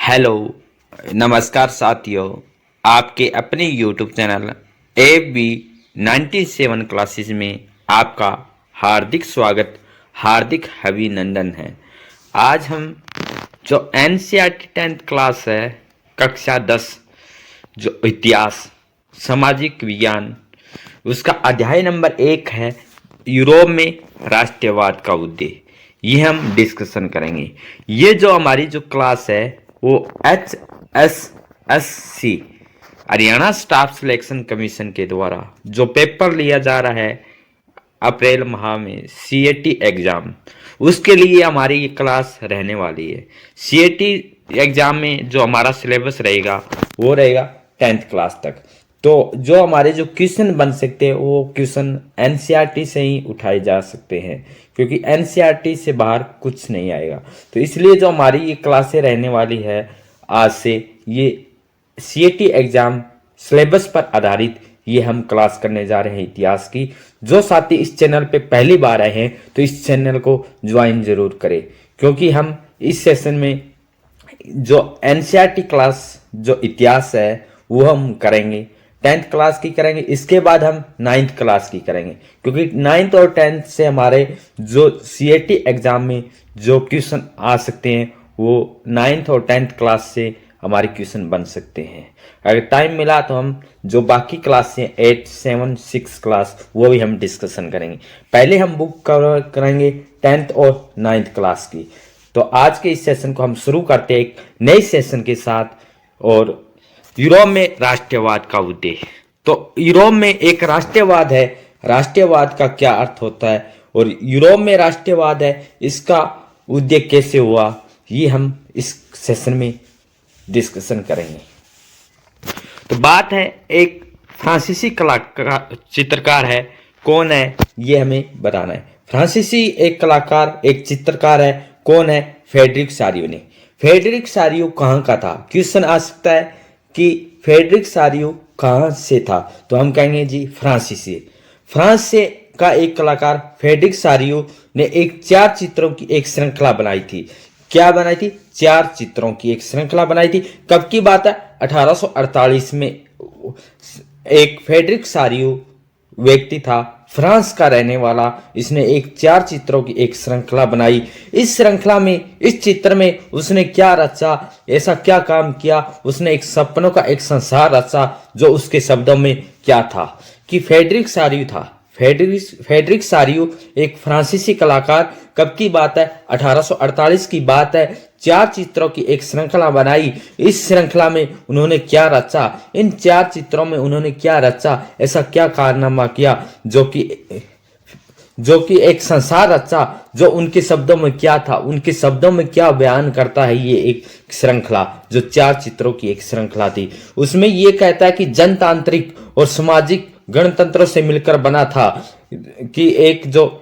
Hello, नमस्कार साथियों। आपके अपने यूट्यूब चैनल AB97 क्लासेस में आपका हार्दिक स्वागत, हार्दिक अभिनंदन है। आज हम जो NCERT 10th क्लास है, कक्षा 10, जो इतिहास सामाजिक विज्ञान, उसका अध्याय नंबर 1 है यूरोप में राष्ट्रवाद का उद्देश्य। ये हम डिस्कशन करेंगे। ये जो हमारी जो क्लास है वो HSSC Haryana staff selection commission के द्वारा जो पेपर लिया जा रहा है अप्रैल माह में CAT एग्जाम, उसके लिए हमारी ये क्लास रहने वाली है। CAT एग्जाम में जो हमारा सिलेबस रहेगा वो रहेगा 10th क्लास तक। तो जो हमारे जो क्वेश्चन बन सकते हैं वो क्वेश्चन NCERT से ही उठाए जा सकते हैं, क्योंकि NCERT से बाहर कुछ नहीं आएगा। तो इसलिए जो हमारी ये क्लासें रहने वाली है आज से, ये CAT एग्जाम सिलेबस पर आधारित ये हम क्लास करने जा रहे हैं इतिहास की। जो साथी इस चैनल पे पहली बार आए हैं तो इस चैनल को ज्वाइन जरूर करें, क्योंकि हम इस सेशन में जो NCERT क्लास जो इतिहास है वो हम करेंगे, 10th क्लास की करेंगे, इसके बाद हम 9th क्लास की करेंगे, क्योंकि 9th और 10th से हमारे जो CAT एग्जाम में जो क्वेश्चन आ सकते हैं वो 9th और 10th क्लास से हमारे क्वेश्चन बन सकते हैं। अगर टाइम मिला तो हम जो बाकी क्लास हैं 8, 7, 6 क्लास वो भी हम डिस्कशन करेंगे। पहले हम बुक कवर करेंगे 10th और 9th क्लास की। तो आज के इस सेशन को हम शुरू करते हैं एक नए सेशन के साथ, और यूरोप में राष्ट्रवाद का उद्देश्य। तो यूरोप में एक राष्ट्रवाद है, राष्ट्रवाद का क्या अर्थ होता है और यूरोप में राष्ट्रवाद है इसका उद्देश्य कैसे हुआ, ये हम इस सेशन में डिस्कशन करेंगे। तो बात है, एक फ्रांसीसी कलाकार चित्रकार है, कौन है ये हमें बताना है। फ्रांसीसी एक कलाकार एक चित्रकार है, कौन है? फ्रेडरिक सारियो ने। फ्रेडरिक सारियो कहाँ का था? क्वेश्चन आ सकता है कि फ्रेडरिक सारियो कहाँ से था, तो हम कहेंगे जी फ्रांसीसी। फ्रांस से का एक कलाकार फ्रेडरिक सारियो ने एक 4 चित्रों की एक श्रृंखला बनाई थी। क्या बनाई थी? 4 चित्रों की एक श्रृंखला बनाई थी। कब की बात है? 1848 में। एक फ्रेडरिक सारियो व्यक्ति था, फ्रांस का रहने वाला, इसने एक 4 चित्रों की एक श्रृंखला बनाई। इस श्रृंखला में, इस चित्र में उसने क्या रचा, ऐसा क्या काम किया? उसने एक सपनों का एक संसार रचा, जो उसके शब्दों में क्या था कि फ्रेडरिक सारियो था। फ्रेडरिक सारियो एक फ्रांसीसी कलाकार, कब की बात है? 1848 की बात है। 4 चित्रों की एक श्रृंखला बनाई। इस श्रृंखला में उन्होंने क्या रचा, इन 4 चित्रों में उन्होंने क्या रचा, ऐसा क्या कारनामा किया जो कि एक संसार रचा, जो उनके शब्दों में क्या था, उनके शब्दों में क्या बयान करता है ये एक श्रृंखला, जो 4 चित्रों की एक श्रृंखला थी। उसमें ये कहता है कि जनतांत्रिक और सामाजिक गणतंत्रों से मिलकर बना था, कि एक जो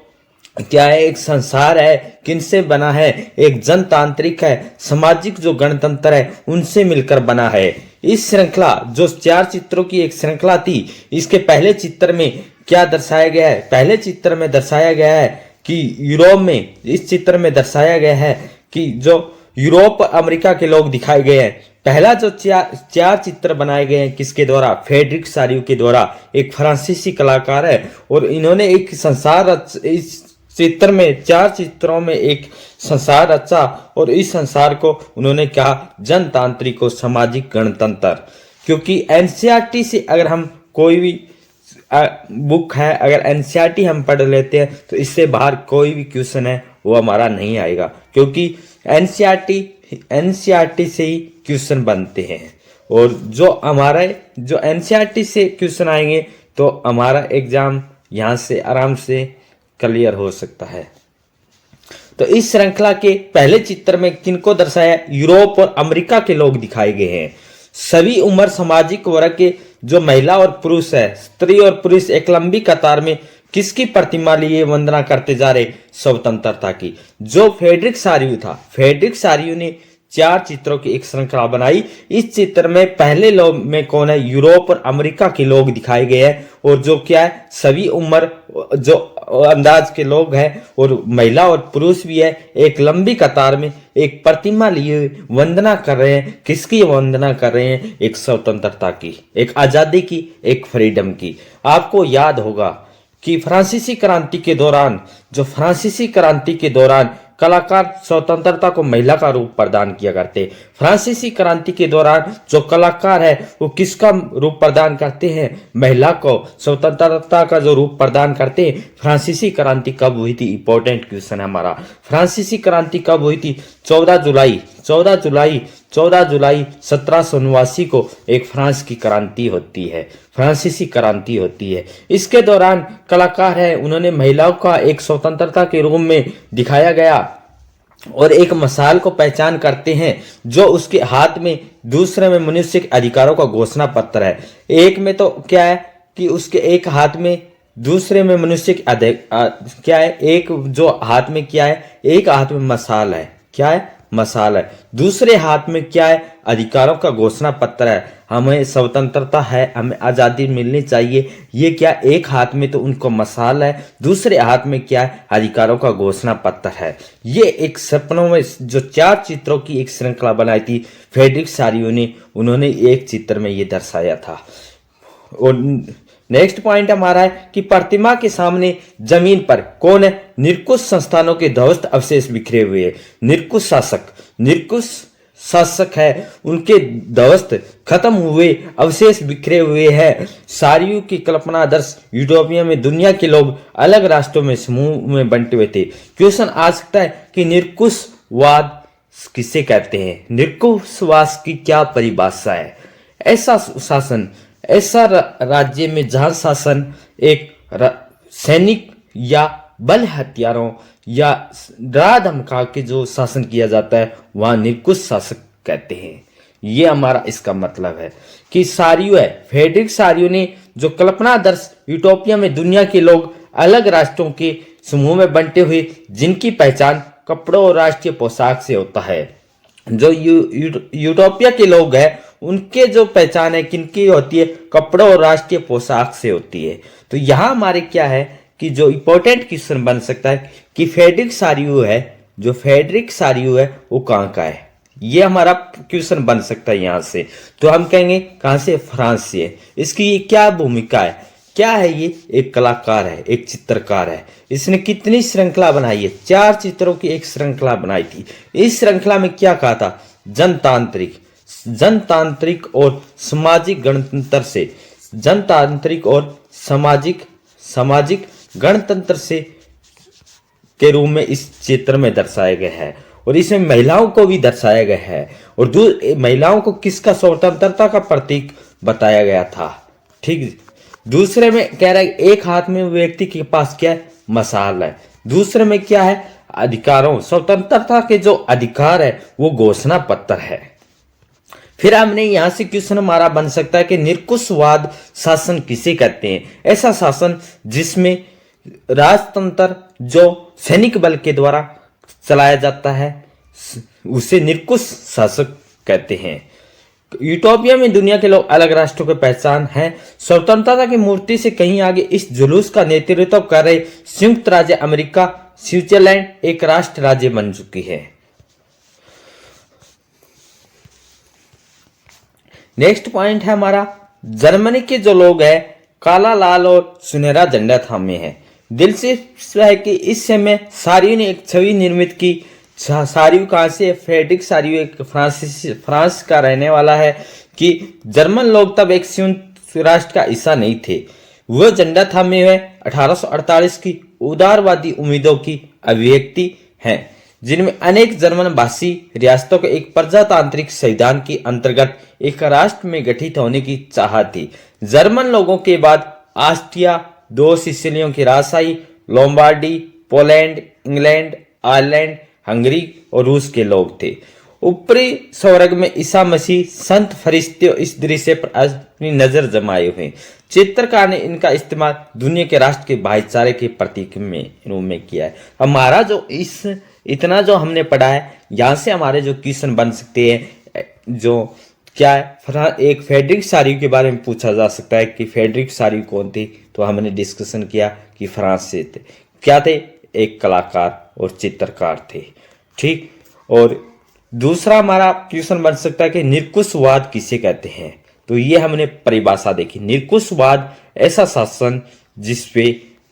क्या है, एक संसार है, किनसे बना है? एक जनतांत्रिक है, सामाजिक जो गणतंत्र है उनसे मिलकर बना है। इस श्रृंखला जो 4 चित्रों की एक श्रृंखला थी, इसके पहले चित्र में क्या दर्शाया गया है? पहले चित्र में दर्शाया गया है कि यूरोप में, इस चित्र में दर्शाया गया है कि जो यूरोप अमेरिका के लोग दिखाए गए हैं। पहला जो 4 चित्र बनाए गए हैं किसके द्वारा? फ्रेडरिक सारियो के द्वारा, एक फ्रांसीसी कलाकार है, और इन्होंने एक संसार, इस चित्र में 4 चित्रों में एक संसार रचा, और इस संसार को उन्होंने कहा जनतांत्रिक और सामाजिक गणतंत्र। क्योंकि NCERT से अगर हम कोई भी बुक है, अगर NCERT हम पढ़ लेते हैं तो इससे बाहर कोई भी क्वेश्चन है वो हमारा नहीं आएगा, क्योंकि NCERT से ही क्वेश्चन बनते हैं। और जो NCERT से क्वेश्चन आएंगे तो हमारा एग्जाम यहाँ से आराम से क्लियर हो सकता है। तो इस श्रृंखला के पहले चित्र में किनको दर्शाया? यूरोप और अमेरिका के लोग दिखाए गए हैं। सभी उम्र, सामाजिक वर्ग के जो महिला और पुरुष है, स्त्री और पुरुष एक लंबी कतार में किसकी प्रतिमा लिए वंदना करते जा रहे? स्वतंत्रता की। जो फ्रेडरिक सारियो था, फ्रेडरिक सारियो ने 4 चित्रों की एक श्रृंखला बनाई। इस चित्र में पहले लोग में कौन है, यूरोप और अमेरिका के लोग दिखाए गए हैं, और जो क्या है सभी उम्र जो अंदाज के लोग हैं, और महिला और पुरुष भी है, एक लंबी कतार में एक प्रतिमा लिए वंदना कर रहे हैं। किसकी वंदना कर रहे हैं, एक स्वतंत्रता की, एक आजादी की, एक फ्रीडम की। आपको याद होगा कि फ्रांसीसी क्रांति के दौरान कलाकार स्वतंत्रता को महिला का रूप प्रदान किया करते। फ्रांसीसी क्रांति के दौरान जो कलाकार है वो किसका रूप प्रदान करते हैं, महिला को स्वतंत्रता का जो रूप प्रदान करते हैं। फ्रांसीसी क्रांति कब हुई थी, इंपॉर्टेंट क्वेश्चन है हमारा। फ्रांसीसी क्रांति कब हुई थी, 14 जुलाई 1789 को एक फ्रांस की क्रांति होती है, फ्रांसीसी क्रांति होती है। इसके दौरान कलाकार है उन्होंने महिलाओं का एक स्वतंत्रता के रूप में दिखाया गया, और एक मसाल को पहचान करते हैं जो उसके हाथ में, दूसरे में मनुष्य के अधिकारों का घोषणा पत्र है। एक में तो क्या है कि उसके एक हाथ में, दूसरे में मनुष्य के क्या है, एक जो हाथ में क्या है, एक हाथ में मसाल है, क्या है, मसाल है, दूसरे हाथ में क्या है, अधिकारों का घोषणा पत्र है। हमें स्वतंत्रता है, हमें आजादी मिलनी चाहिए। ये क्या, एक हाथ में तो उनको मसाल है, दूसरे हाथ में क्या है, अधिकारों का घोषणा पत्र है। ये एक सपनों में जो 4 चित्रों की एक श्रृंखला बनाई थी फ्रेडरिक सारियो ने, उन्होंने एक चित्र में ये दर्शाया था। और नेक्स्ट पॉइंट हमारा है कि प्रतिमा के सामने जमीन पर कौन है, निरंकुश संस्थानों के ध्वस्त अवशेष बिखरे हुए हैं। निरंकुश शासक है, उनके ध्वस्त खत्म हुए अवशेष बिखरे हुए हैं। सारियो की कल्पना आदर्श यूटोपिया में दुनिया के लोग अलग राष्ट्रों में समूह में बंटे हुए थे। क्वेश्चन आ सकता है कि निरंकुशवाद किसे कहते हैं, निरंकुशवाद की क्या परिभाषा है। ऐसा शासन, ऐसा राज्य में जहां शासन एक सैनिक या बल हथियारों या डरा धमका के जो शासन किया जाता है वहां निरंकुश शासक कहते हैं। ये हमारा इसका मतलब है कि सारियो है, फ्रेडरिक सारियो ने जो कल्पना आदर्श यूटोपिया में दुनिया के लोग अलग राष्ट्रों के समूह में बंटे हुए, जिनकी पहचान कपड़ों और राष्ट्रीय पोशाक से होता है। जो यूटोपिया के लोग हैं उनके जो पहचान है किनकी होती है, कपड़ों और राष्ट्रीय पोशाक से होती है। तो यहाँ हमारे क्या है कि जो इंपॉर्टेंट क्वेश्चन बन सकता है कि फ्रेडरिक सारियो है, जो फ्रेडरिक सारियो है वो कहाँ का है, ये हमारा क्वेश्चन बन सकता है यहाँ से। तो हम कहेंगे कहाँ से, फ्रांस से है। इसकी ये क्या भूमिका है, क्या है, ये एक कलाकार है, एक चित्रकार है। इसने कितनी श्रृंखला बनाई है, 4 चित्रों की एक श्रृंखला बनाई थी। इस श्रृंखला में क्या कहा था, जनतांत्रिक और सामाजिक गणतंत्र से, जनतांत्रिक और सामाजिक गणतंत्र से के रूप में इस चित्र में दर्शाया गया है। और इसमें महिलाओं को भी दर्शाया गया है, और महिलाओं को किसका, स्वतंत्रता का प्रतीक बताया गया था। ठीक, दूसरे में कह रहा है एक हाथ में व्यक्ति के पास क्या है, मसाल है, दूसरे में क्या है, अधिकारों, स्वतंत्रता के जो अधिकार है वो घोषणा पत्र है। फिर हमने यहां से क्वेश्चन हमारा बन सकता है कि निरंकुशवाद शासन किसे कहते हैं। ऐसा शासन जिसमें राजतंत्र जो सैनिक बल के द्वारा चलाया जाता है उसे निरंकुश शासक कहते हैं। यूटोपिया में दुनिया के लोग अलग राष्ट्रों की पहचान है। स्वतंत्रता की मूर्ति से कहीं आगे इस जुलूस का नेतृत्व कर रहे संयुक्त राज्य अमेरिका, स्विट्जरलैंड एक राष्ट्र राज्य बन चुकी है। नेक्स्ट पॉइंट है हमारा, जर्मनी के जो लोग हैं काला, लाल और सुनहरा झंडा थामे हैं। दिलचस्प है कि इस समय सारियो ने एक छवि निर्मित की। सारियो कहाँ से, फ्रेडरिक सारियो एक फ्रांस का रहने वाला है, कि जर्मन लोग तब एक संयुक्त राष्ट्र का हिस्सा नहीं थे। वह झंडा थामे हुए 1848 की उदारवादी उम्मीदों की अभिव्यक्ति है, जिनमें अनेक जर्मन भाषी रियासतों के एक प्रजातांत्रिक संविधान के अंतर्गत एक राष्ट्र में गठित होने की चाहत थी। जर्मन लोगों के बाद ऑस्ट्रिया, 2 सिसिलियों की राजशाही, Lombardy, Poland, England, Ireland, Hungary और रूस के लोग थे। ऊपरी स्वर्ग में ईसा मसीह, संत फरिश्ते इस दृश्य पर अपनी नजर जमाए हुए। चित्रकार ने इनका इस्तेमाल दुनिया के राष्ट्र के भाईचारे के प्रतीक में रूप में किया है। हमारा जो इस इतना जो हमने पढ़ा है, यहाँ से हमारे जो क्वेश्चन बन सकते हैं, जो क्या है, एक फ्रेडरिक सारी के बारे में पूछा जा सकता है कि फ्रेडरिक सारी कौन थे। तो हमने डिस्कशन किया कि फ्रांस से थे, क्या थे, एक कलाकार और चित्रकार थे, ठीक। और दूसरा हमारा क्वेश्चन बन सकता है कि निरंकुशवाद किसे कहते हैं। तो ये हमने परिभाषा देखी, निरंकुशवाद ऐसा शासन जिसपे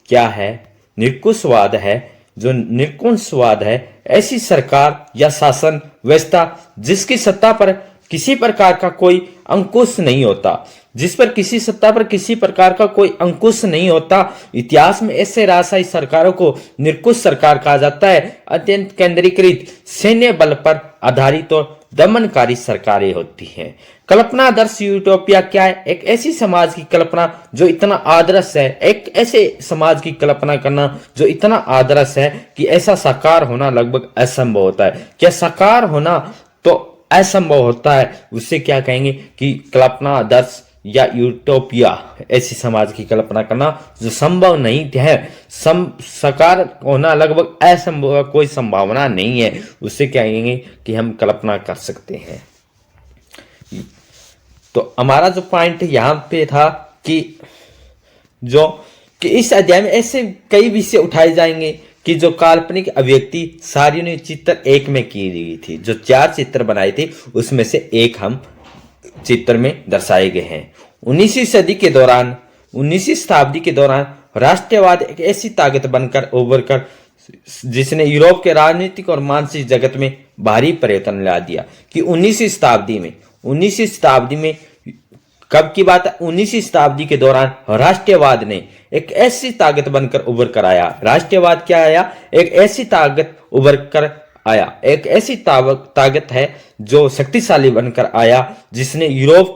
क्या है, निरंकुशवाद है, जो निरंकुशवाद है ऐसी सरकार या शासन व्यवस्था जिसकी सत्ता पर किसी प्रकार का कोई अंकुश नहीं होता, जिस पर किसी सत्ता पर किसी प्रकार का कोई अंकुश नहीं होता। इतिहास में ऐसे राजशाही सरकारों को निरंकुश सरकार कहा जाता है। अत्यंत केंद्रीकृत सैन्य बल पर आधारित और दमनकारी सरकारें होती हैं। कल्पना आदर्श यूटोपिया क्या है, एक ऐसी समाज की कल्पना जो इतना आदर्श है, एक ऐसे समाज की कल्पना करना जो इतना आदर्श है कि ऐसा साकार होना लगभग असंभव होता है। क्या साकार होना तो असंभव होता है, उससे क्या कहेंगे कि कल्पना आदर्श या यूटोपिया, ऐसी समाज की कल्पना करना जो संभव नहीं है, साकार होना लगभग असंभव, कोई संभावना नहीं है, उससे क्या कहेंगे कि हम कल्पना कर सकते हैं। तो हमारा जो पॉइंट यहाँ पे था कि इस अध्याय में ऐसे कई विषय उठाए जाएंगे कि जो काल्पनिक अभिव्यक्ति सारियों ने चित्र एक में की गई थी, जो 4 चित्र बनाए थे उसमें से एक हम चित्र में दर्शाए गए हैं। 19वीं सदी के दौरान, 19वीं शताब्दी के दौरान राष्ट्रवाद एक ऐसी ताकत बनकर उभर कर जिसने यूरोप के राजनीतिक और मानसिक जगत में भारी परिवर्तन ला दिया। कि 19वीं शताब्दी में कब की बात है, 19वीं शताब्दी के दौरान राष्ट्रवाद ने एक ऐसी ताकत बनकर उभर कर आया। राष्ट्रवाद क्या आया, एक ऐसी ताकत उभर कर आया, एक ऐसी ताकत है जो शक्तिशाली बनकर आया जिसने यूरोप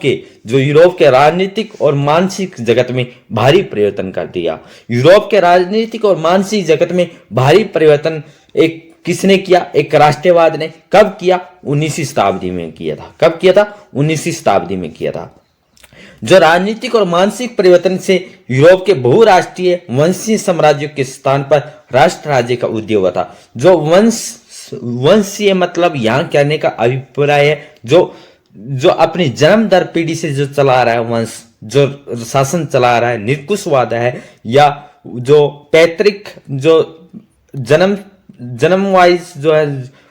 के राजनीतिक और मानसिक जगत में भारी परिवर्तन कर दिया। यूरोप के राजनीतिक और मानसिक जगत में भारी परिवर्तन एक किसने किया, एक राष्ट्रवाद ने। कब किया, 19वीं शताब्दी में किया था। कब किया था, 19वीं शताब्दी में किया था। जो राजनीतिक और मानसिक परिवर्तन से यूरोप के बहुराष्ट्रीय वंशीय साम्राज्यों के स्थान पर राष्ट्र राज्य का उदय हुआ था। जो वंशीय मतलब यहाँ कहने का अभिप्राय है जो अपनी जन्म दर पीढ़ी से जो चला रहा है वंश, जो शासन चला रहा है, निरंकुशवाद है, या जो पैतृक जो जन्म वाइज जो है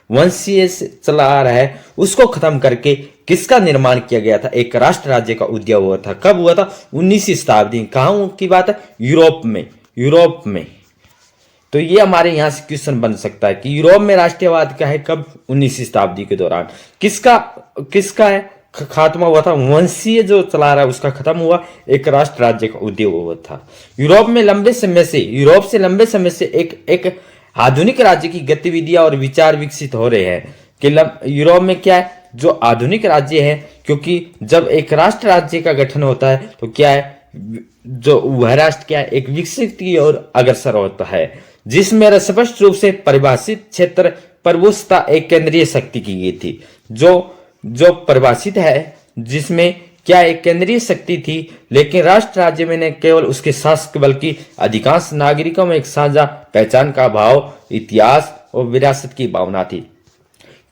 वंशीय से चला आ रहा है, उसको खत्म करके किसका निर्माण किया गया था, एक राष्ट्र राज्य का उदय हुआ था। कब हुआ था, 19वीं शताब्दी। कहां की बात है, यूरोप में। तो ये हमारे यहां से क्वेश्चन बन सकता है कि यूरोप में राष्ट्रवाद का है कब, 19वीं शताब्दी के दौरान। किसका है खात्मा हुआ था, वंशीय जो चला रहा है उसका खत्म हुआ, एक राष्ट्र राज्य का उदय हुआ था। यूरोप से लंबे समय से एक आधुनिक राज्य की गतिविधियां और विचार विकसित हो रहे हैं कि यूरोप में क्या है, जो आधुनिक राज्य है, क्योंकि जब एक राष्ट्र राज्य का गठन होता है तो क्या है, जो वह राष्ट्र क्या है, एक विकसित की ओर अग्रसर होता है, जिसमें स्पष्ट रूप से परिभाषित क्षेत्र प्रभुसत्ता एक केंद्रीय शक्ति की गई थी। जो परिभाषित है, जिसमें क्या एक केंद्रीय शक्ति थी, लेकिन राष्ट्र राज्य में न केवल उसके शासक बल्कि अधिकांश नागरिकों में एक साझा पहचान का भाव, इतिहास और विरासत की भावना थी।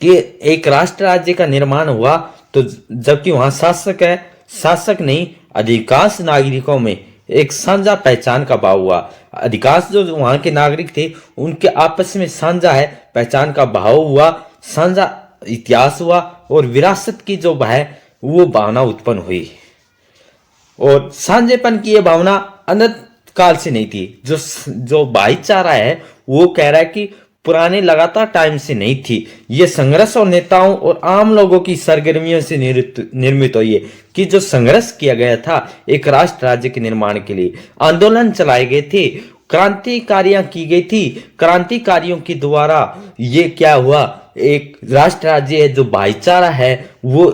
कि एक राष्ट्र राज्य का निर्माण हुआ तो जबकि वहां शासक नहीं, अधिकांश नागरिकों में एक साझा पहचान का भाव हुआ। अधिकांश जो वहां के नागरिक थे उनके आपस में साझा है पहचान का भाव हुआ, साझा इतिहास हुआ और विरासत की जो है वो भावना उत्पन्न हुई। और साझेपन की ये भावना अनंत काल से नहीं थी। जो भाईचारा है वो कह रहा है कि पुराने लगातार टाइम से नहीं थी। ये संघर्ष और नेताओं और आम लोगों की सरगर्मियों से निर्मित हुई है। कि जो संघर्ष किया गया था एक राष्ट्र राज्य के निर्माण के लिए, आंदोलन चलाए गए थे, क्रांतिकारियां की गई थी, क्रांतिकारियों के द्वारा ये क्या हुआ, एक राष्ट्र राज्य है, जो भाईचारा है वो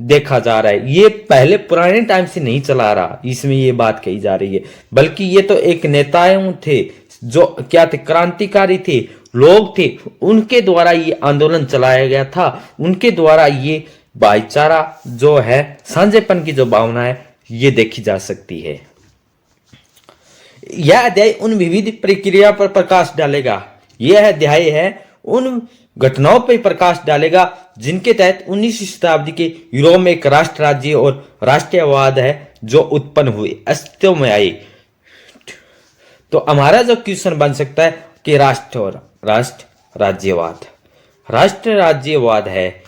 देखा जा रहा है। ये पहले पुराने टाइम से नहीं चला रहा, इसमें ये बात कही जा रही है, बल्कि ये तो एक नेताओं थे जो क्या थे, क्रांतिकारी थे, लोग थे, उनके द्वारा ये आंदोलन चलाया गया था, उनके द्वारा ये भाईचारा जो है, साझेपन की जो भावना है ये देखी जा सकती है। यह अध्याय उन विविध प्रक्रिया पर प्रकाश डालेगा। यह अध्याय है उन घटनाओं पर प्रकाश डालेगा जिनके तहत 19वीं शताब्दी के यूरोप में एक राष्ट्र राज्य और राष्ट्रवाद है जो उत्पन्न हुए, अस्तित्व में आई। तो हमारा जो क्वेश्चन बन सकता है कि राष्ट्र और राष्ट्र राज्यवाद है,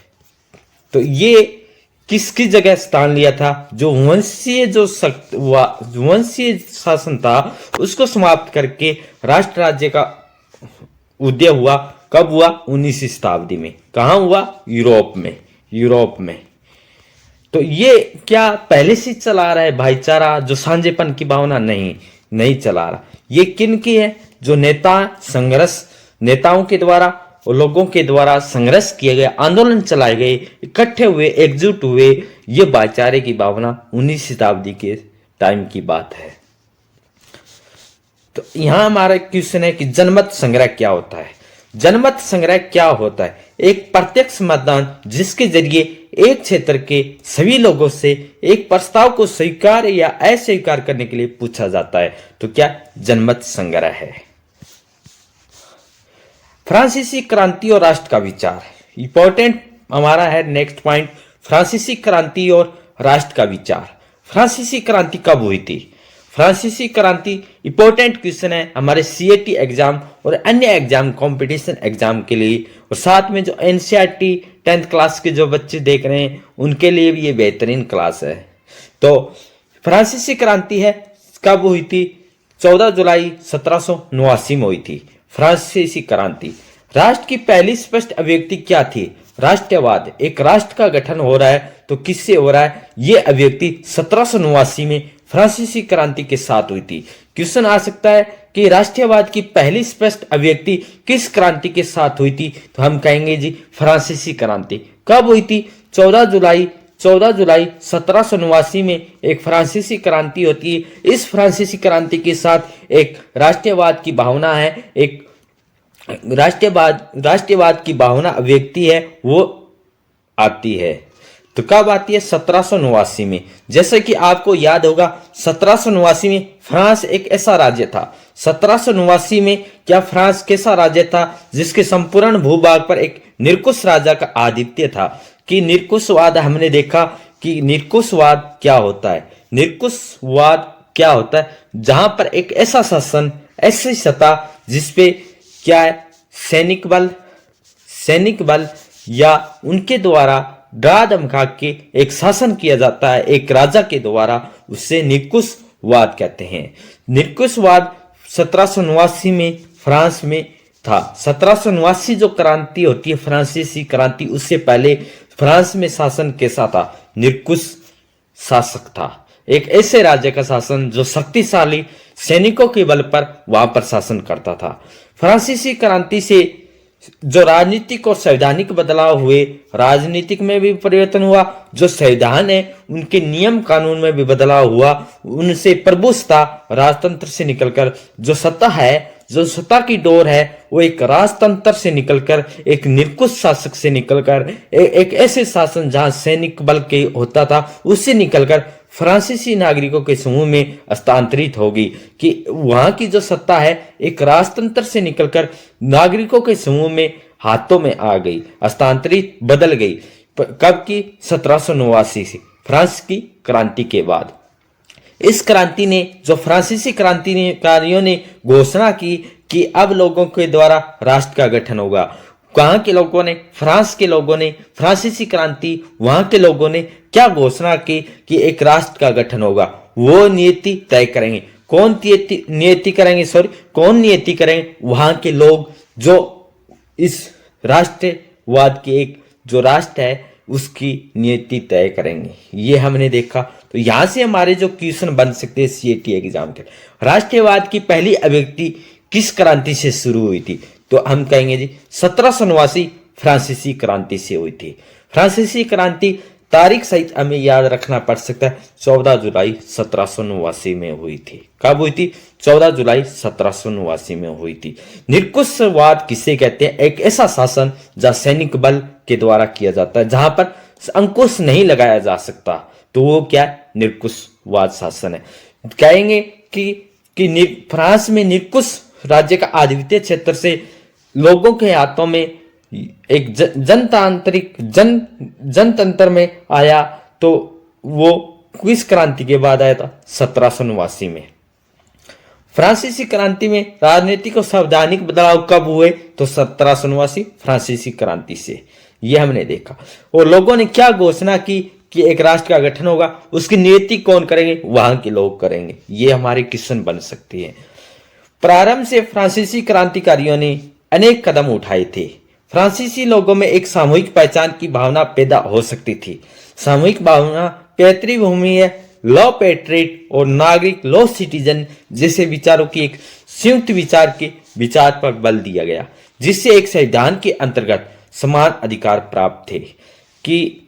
तो ये किसकी जगह स्थान लिया था? जो वंशीय शासन था उसको समाप्त करके राष्ट्र राज्य का उदय हुआ। कब हुआ? 19वीं शताब्दी में। कहां हुआ? यूरोप में। तो ये क्या पहले से चला रहा है भाईचारा, जो सांझेपन की भावना? नहीं चला रहा। ये किन की है? जो नेताओं के द्वारा और लोगों के द्वारा संघर्ष किए गए, आंदोलन चलाए गए, इकट्ठे हुए, एकजुट हुए, ये भाईचारे की भावना 19वीं शताब्दी के टाइम की बात है। तो यहां हमारा क्वेश्चन है कि जनमत संग्रह क्या होता है? जनमत संग्रह क्या होता है? एक प्रत्यक्ष मतदान जिसके जरिए एक क्षेत्र के सभी लोगों से एक प्रस्ताव को स्वीकार या अस्वीकार करने के लिए पूछा जाता है। तो क्या जनमत संग्रह है। फ्रांसीसी क्रांति और राष्ट्र का विचार इंपॉर्टेंट हमारा है। नेक्स्ट पॉइंट, फ्रांसीसी क्रांति और राष्ट्र का विचार। फ्रांसीसी क्रांति कब हुई थी? फ्रांसीसी क्रांति इंपॉर्टेंट क्वेश्चन है हमारे सीएटी एग्जाम और अन्य एग्जाम, कंपटीशन एग्जाम के लिए, और साथ में जो एनसीईआरटी 10th क्लास के जो बच्चे देख रहे हैं उनके लिए भी ये बेहतरीन क्लास है। तो फ्रांसीसी क्रांति है कब हुई थी? 14 जुलाई 1789 में हुई थी फ्रांसीसी क्रांति। राष्ट्र की पहली स्पष्ट अभिव्यक्ति क्या थी? राष्ट्रवाद। एक राष्ट्र का गठन हो रहा है तो किससे हो रहा है? ये अभिव्यक्ति 1789 में फ्रांसीसी क्रांति के साथ हुई थी। क्वेश्चन आ सकता है कि राष्ट्रवाद की पहली स्पष्ट अभिव्यक्ति किस क्रांति के साथ हुई थी? तो हम कहेंगे जी फ्रांसीसी क्रांति। कब हुई थी? 14 जुलाई 1789 में एक फ्रांसीसी क्रांति होती है। इस फ्रांसीसी क्रांति के साथ एक राष्ट्रवाद की भावना है, एक राष्ट्रवाद की भावना अभिव्यक्ति है, वो आती है। तो कब आती है? 1789 में। जैसे कि आपको याद होगा 1789 में फ्रांस एक ऐसा राज्य था। 1789 में क्या फ्रांस कैसा राज्य था? जिसके संपूर्ण भूभाग पर एक निरंकुश राजा का आधिपत्य था। कि निरंकुशवाद हमने देखा कि निरंकुशवाद क्या होता है। निरंकुशवाद क्या होता है? जहां पर एक ऐसा शासन, ऐसी सत्ता जिसपे क्या है, सैनिक बल या उनके द्वारा डरा धमका के एक शासन किया जाता है एक राजा के द्वारा, उससे निरंकुशवाद कहते हैं। निरंकुशवाद 1789 में फ्रांस में था। 1789 जो क्रांति होती है फ्रांसीसी क्रांति, उससे पहले फ्रांस में शासन कैसा था? निरंकुश शासक था। एक ऐसे राज्य का शासन जो शक्तिशाली सैनिकों के बल पर वहां पर शासन करता था। फ्रांसीसी क्रांति से जो राजनीतिक और संवैधानिक बदलाव हुए, राजनीतिक में भी परिवर्तन हुआ, जो संविधान है उनके नियम कानून में भी बदलाव हुआ, उनसे प्रभुसत्ता राजतंत्र से निकलकर जो सत्ता है, जो सत्ता की डोर है, वो एक राजतंत्र से निकलकर, एक निरंकुश शासक से निकलकर, एक ऐसे शासन जहां सैनिक बल के होता था, उससे निकलकर फ्रांसीसी नागरिकों के समूह में हस्तांतरित होगी। कि वहां की जो सत्ता है एक राजतंत्र से निकलकर नागरिकों के समूह में हाथों में आ गई, हस्तांतरित बदल गई। कब की? 1789 से, फ्रांस की क्रांति के बाद। इस क्रांति ने, जो फ्रांसीसी क्रांतिकारियों ने घोषणा की कि अब लोगों के द्वारा राष्ट्र का गठन होगा। कहां के लोगों ने? फ्रांस के लोगों ने। फ्रांसीसी क्रांति, वहां के लोगों ने क्या घोषणा की कि एक राष्ट्र का गठन होगा। वो नीति तय करेंगे। कौन नियति करेंगे? वहां के लोग जो इस राष्ट्रवाद के एक जो राष्ट्र है उसकी नीति तय करेंगे। ये हमने देखा। तो यहां से हमारे जो क्वेश्चन बन सकते हैं सीएटी एग्जाम के, राष्ट्रवाद की पहली अभिव्यक्ति किस क्रांति से शुरू हुई थी? तो हम कहेंगे जी 1789 फ्रांसीसी क्रांति से हुई थी। फ्रांसीसी क्रांति तारीख सहित हमें याद रखना पड़ सकता है, 14 जुलाई 1789 में हुई थी। कब हुई थी? 14 जुलाई 1789 में हुई थी। निरंकुशवाद किसे कहते हैं? एक ऐसा शासन जहां सैनिक बल के द्वारा किया जाता है, जहां पर अंकुश नहीं लगाया जा सकता, तो वो क्या? निरंकुशवाद शासन है। कहेंगे कि फ्रांस में निरंकुश राज्य का आधिपत्य क्षेत्र से लोगों के हाथों में एक जनतंत्र में आया, तो वो किस क्रांति के बाद आया था? 1789 में। फ्रांसीसी क्रांति में राजनीतिक और संवैधानिक बदलाव कब हुए? तो 1789 फ्रांसीसी क्रांति से। ये हमने देखा। और लोगों ने क्या घोषणा की कि एक राष्ट्र का गठन होगा, उसकी नीति कौन करेंगे? वहां के लोग करेंगे। ये हमारे क्वेश्चन बन सकती है। प्रारंभ से फ्रांसीसी क्रांतिकारियों ने अनेक कदम उठाए थे। फ्रांसीसी लोगों में एक सामूहिक पहचान की भावना पैदा हो सकती थी। सामूहिक भावना पैतृभूमि है, लॉ पेट्रियट और नागरिक लॉ सिटीजन जैसे विचारों की एक संयुक्त विचार पर बल दिया गया, जिससे एक संविधान के अंतर्गत समान अधिकार प्राप्त थे कि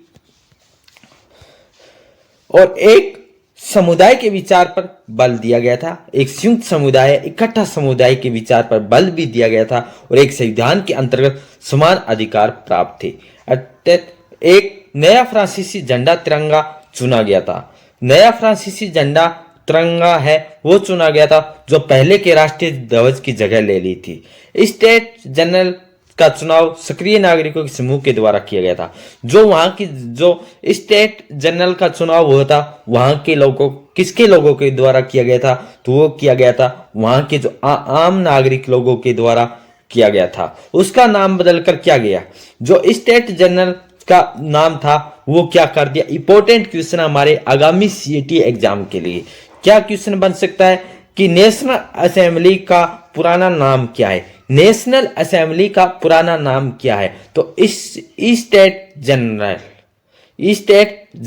और एक समुदाय के विचार पर बल दिया गया था। एक संयुक्त समुदाय, इकट्ठा समुदाय के विचार पर बल भी दिया गया था और एक संविधान के अंतर्गत समान अधिकार प्राप्त थे। अर्थात एक नया फ्रांसीसी झंडा तिरंगा चुना गया था। नया फ्रांसीसी झंडा तिरंगा है वो चुना गया था जो पहले के राष्ट्रीय ध्वज की जगह ले ली थी। स्टेट जनरल का चुनाव सक्रिय नागरिकों के समूह के द्वारा किया गया था। जो स्टेट जनरल का चुनाव हुआ था, वहां के लोगों, किसके लोगों के द्वारा किया गया था? तो वो किया गया था वहां के जो आम नागरिक लोगों के द्वारा किया गया था। उसका नाम बदलकर क्या गया? जो स्टेट जनरल का नाम था वो क्या कर दिया? इंपॉर्टेंट क्वेश्चन हमारे आगामी सीएटी एग्जाम के लिए। क्या क्वेश्चन बन सकता है कि नेशनल असेंबली का पुराना नाम क्या है? नेशनल असेंबली का पुराना नाम क्या है? तो स्टेट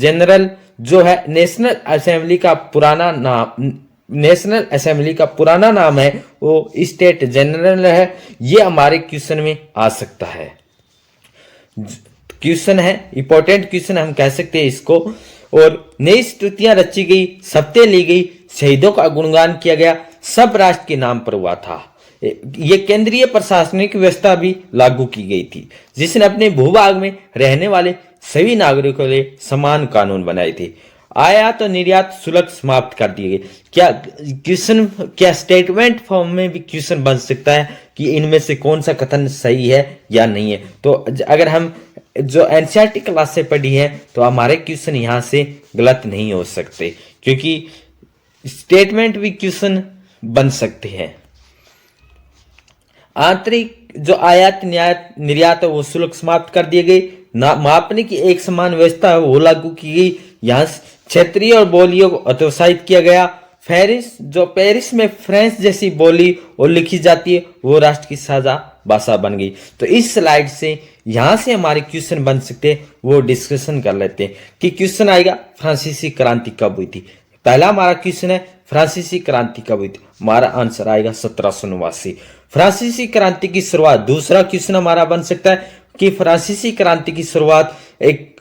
जनरल जो है नेशनल असेंबली का पुराना नाम, नेशनल असेंबली का पुराना नाम है वो स्टेट जनरल है। ये हमारे क्वेश्चन में आ सकता है। क्वेश्चन है, इंपॉर्टेंट क्वेश्चन हम कह सकते हैं इसको। और नई स्तुतियां रची गई, सत्य ली गई, शहीदों का गुणगान किया गया, सब राष्ट्र के नाम पर हुआ था। ये केंद्रीय प्रशासनिक व्यवस्था भी लागू की गई थी, जिसने अपने भूभाग में रहने वाले सभी नागरिकों के लिए समान कानून बनाए थे। आयात और निर्यात शुल्क समाप्त कर दिए गए। क्या स्टेटमेंट फॉर्म में भी क्वेश्चन बन सकता है कि इनमें से कौन सा कथन सही है या नहीं है? तो अगर हम जो एनसीईआरटी क्लास से पढ़ी है तो हमारे क्वेश्चन यहाँ से गलत नहीं हो सकते, क्योंकि स्टेटमेंट भी क्वेश्चन बन सकते हैं। आंतरिक जो आयात निर्यात है वो शुल्क समाप्त कर दिए गए। मापने की एक समान व्यवस्था है वो लागू की गई। यहाँ क्षेत्रीय और बोलियों को हतोत्साहित किया गया। पेरिस में फ्रेंच जैसी बोली और लिखी जाती है वो राष्ट्र की साझा भाषा बन गई। तो इस स्लाइड से यहाँ से हमारे क्वेश्चन बन सकते हैं, वो डिस्कशन कर लेते हैं कि क्वेश्चन आएगा फ्रांसीसी क्रांति कब हुई थी। पहला हमारा क्वेश्चन है फ्रांसीसी क्रांति कब हुई थी? हमारा आंसर आएगा 1789। फ्रांसीसी क्रांति की शुरुआत, दूसरा क्वेश्चन हमारा बन सकता है कि फ्रांसीसी क्रांति की शुरुआत एक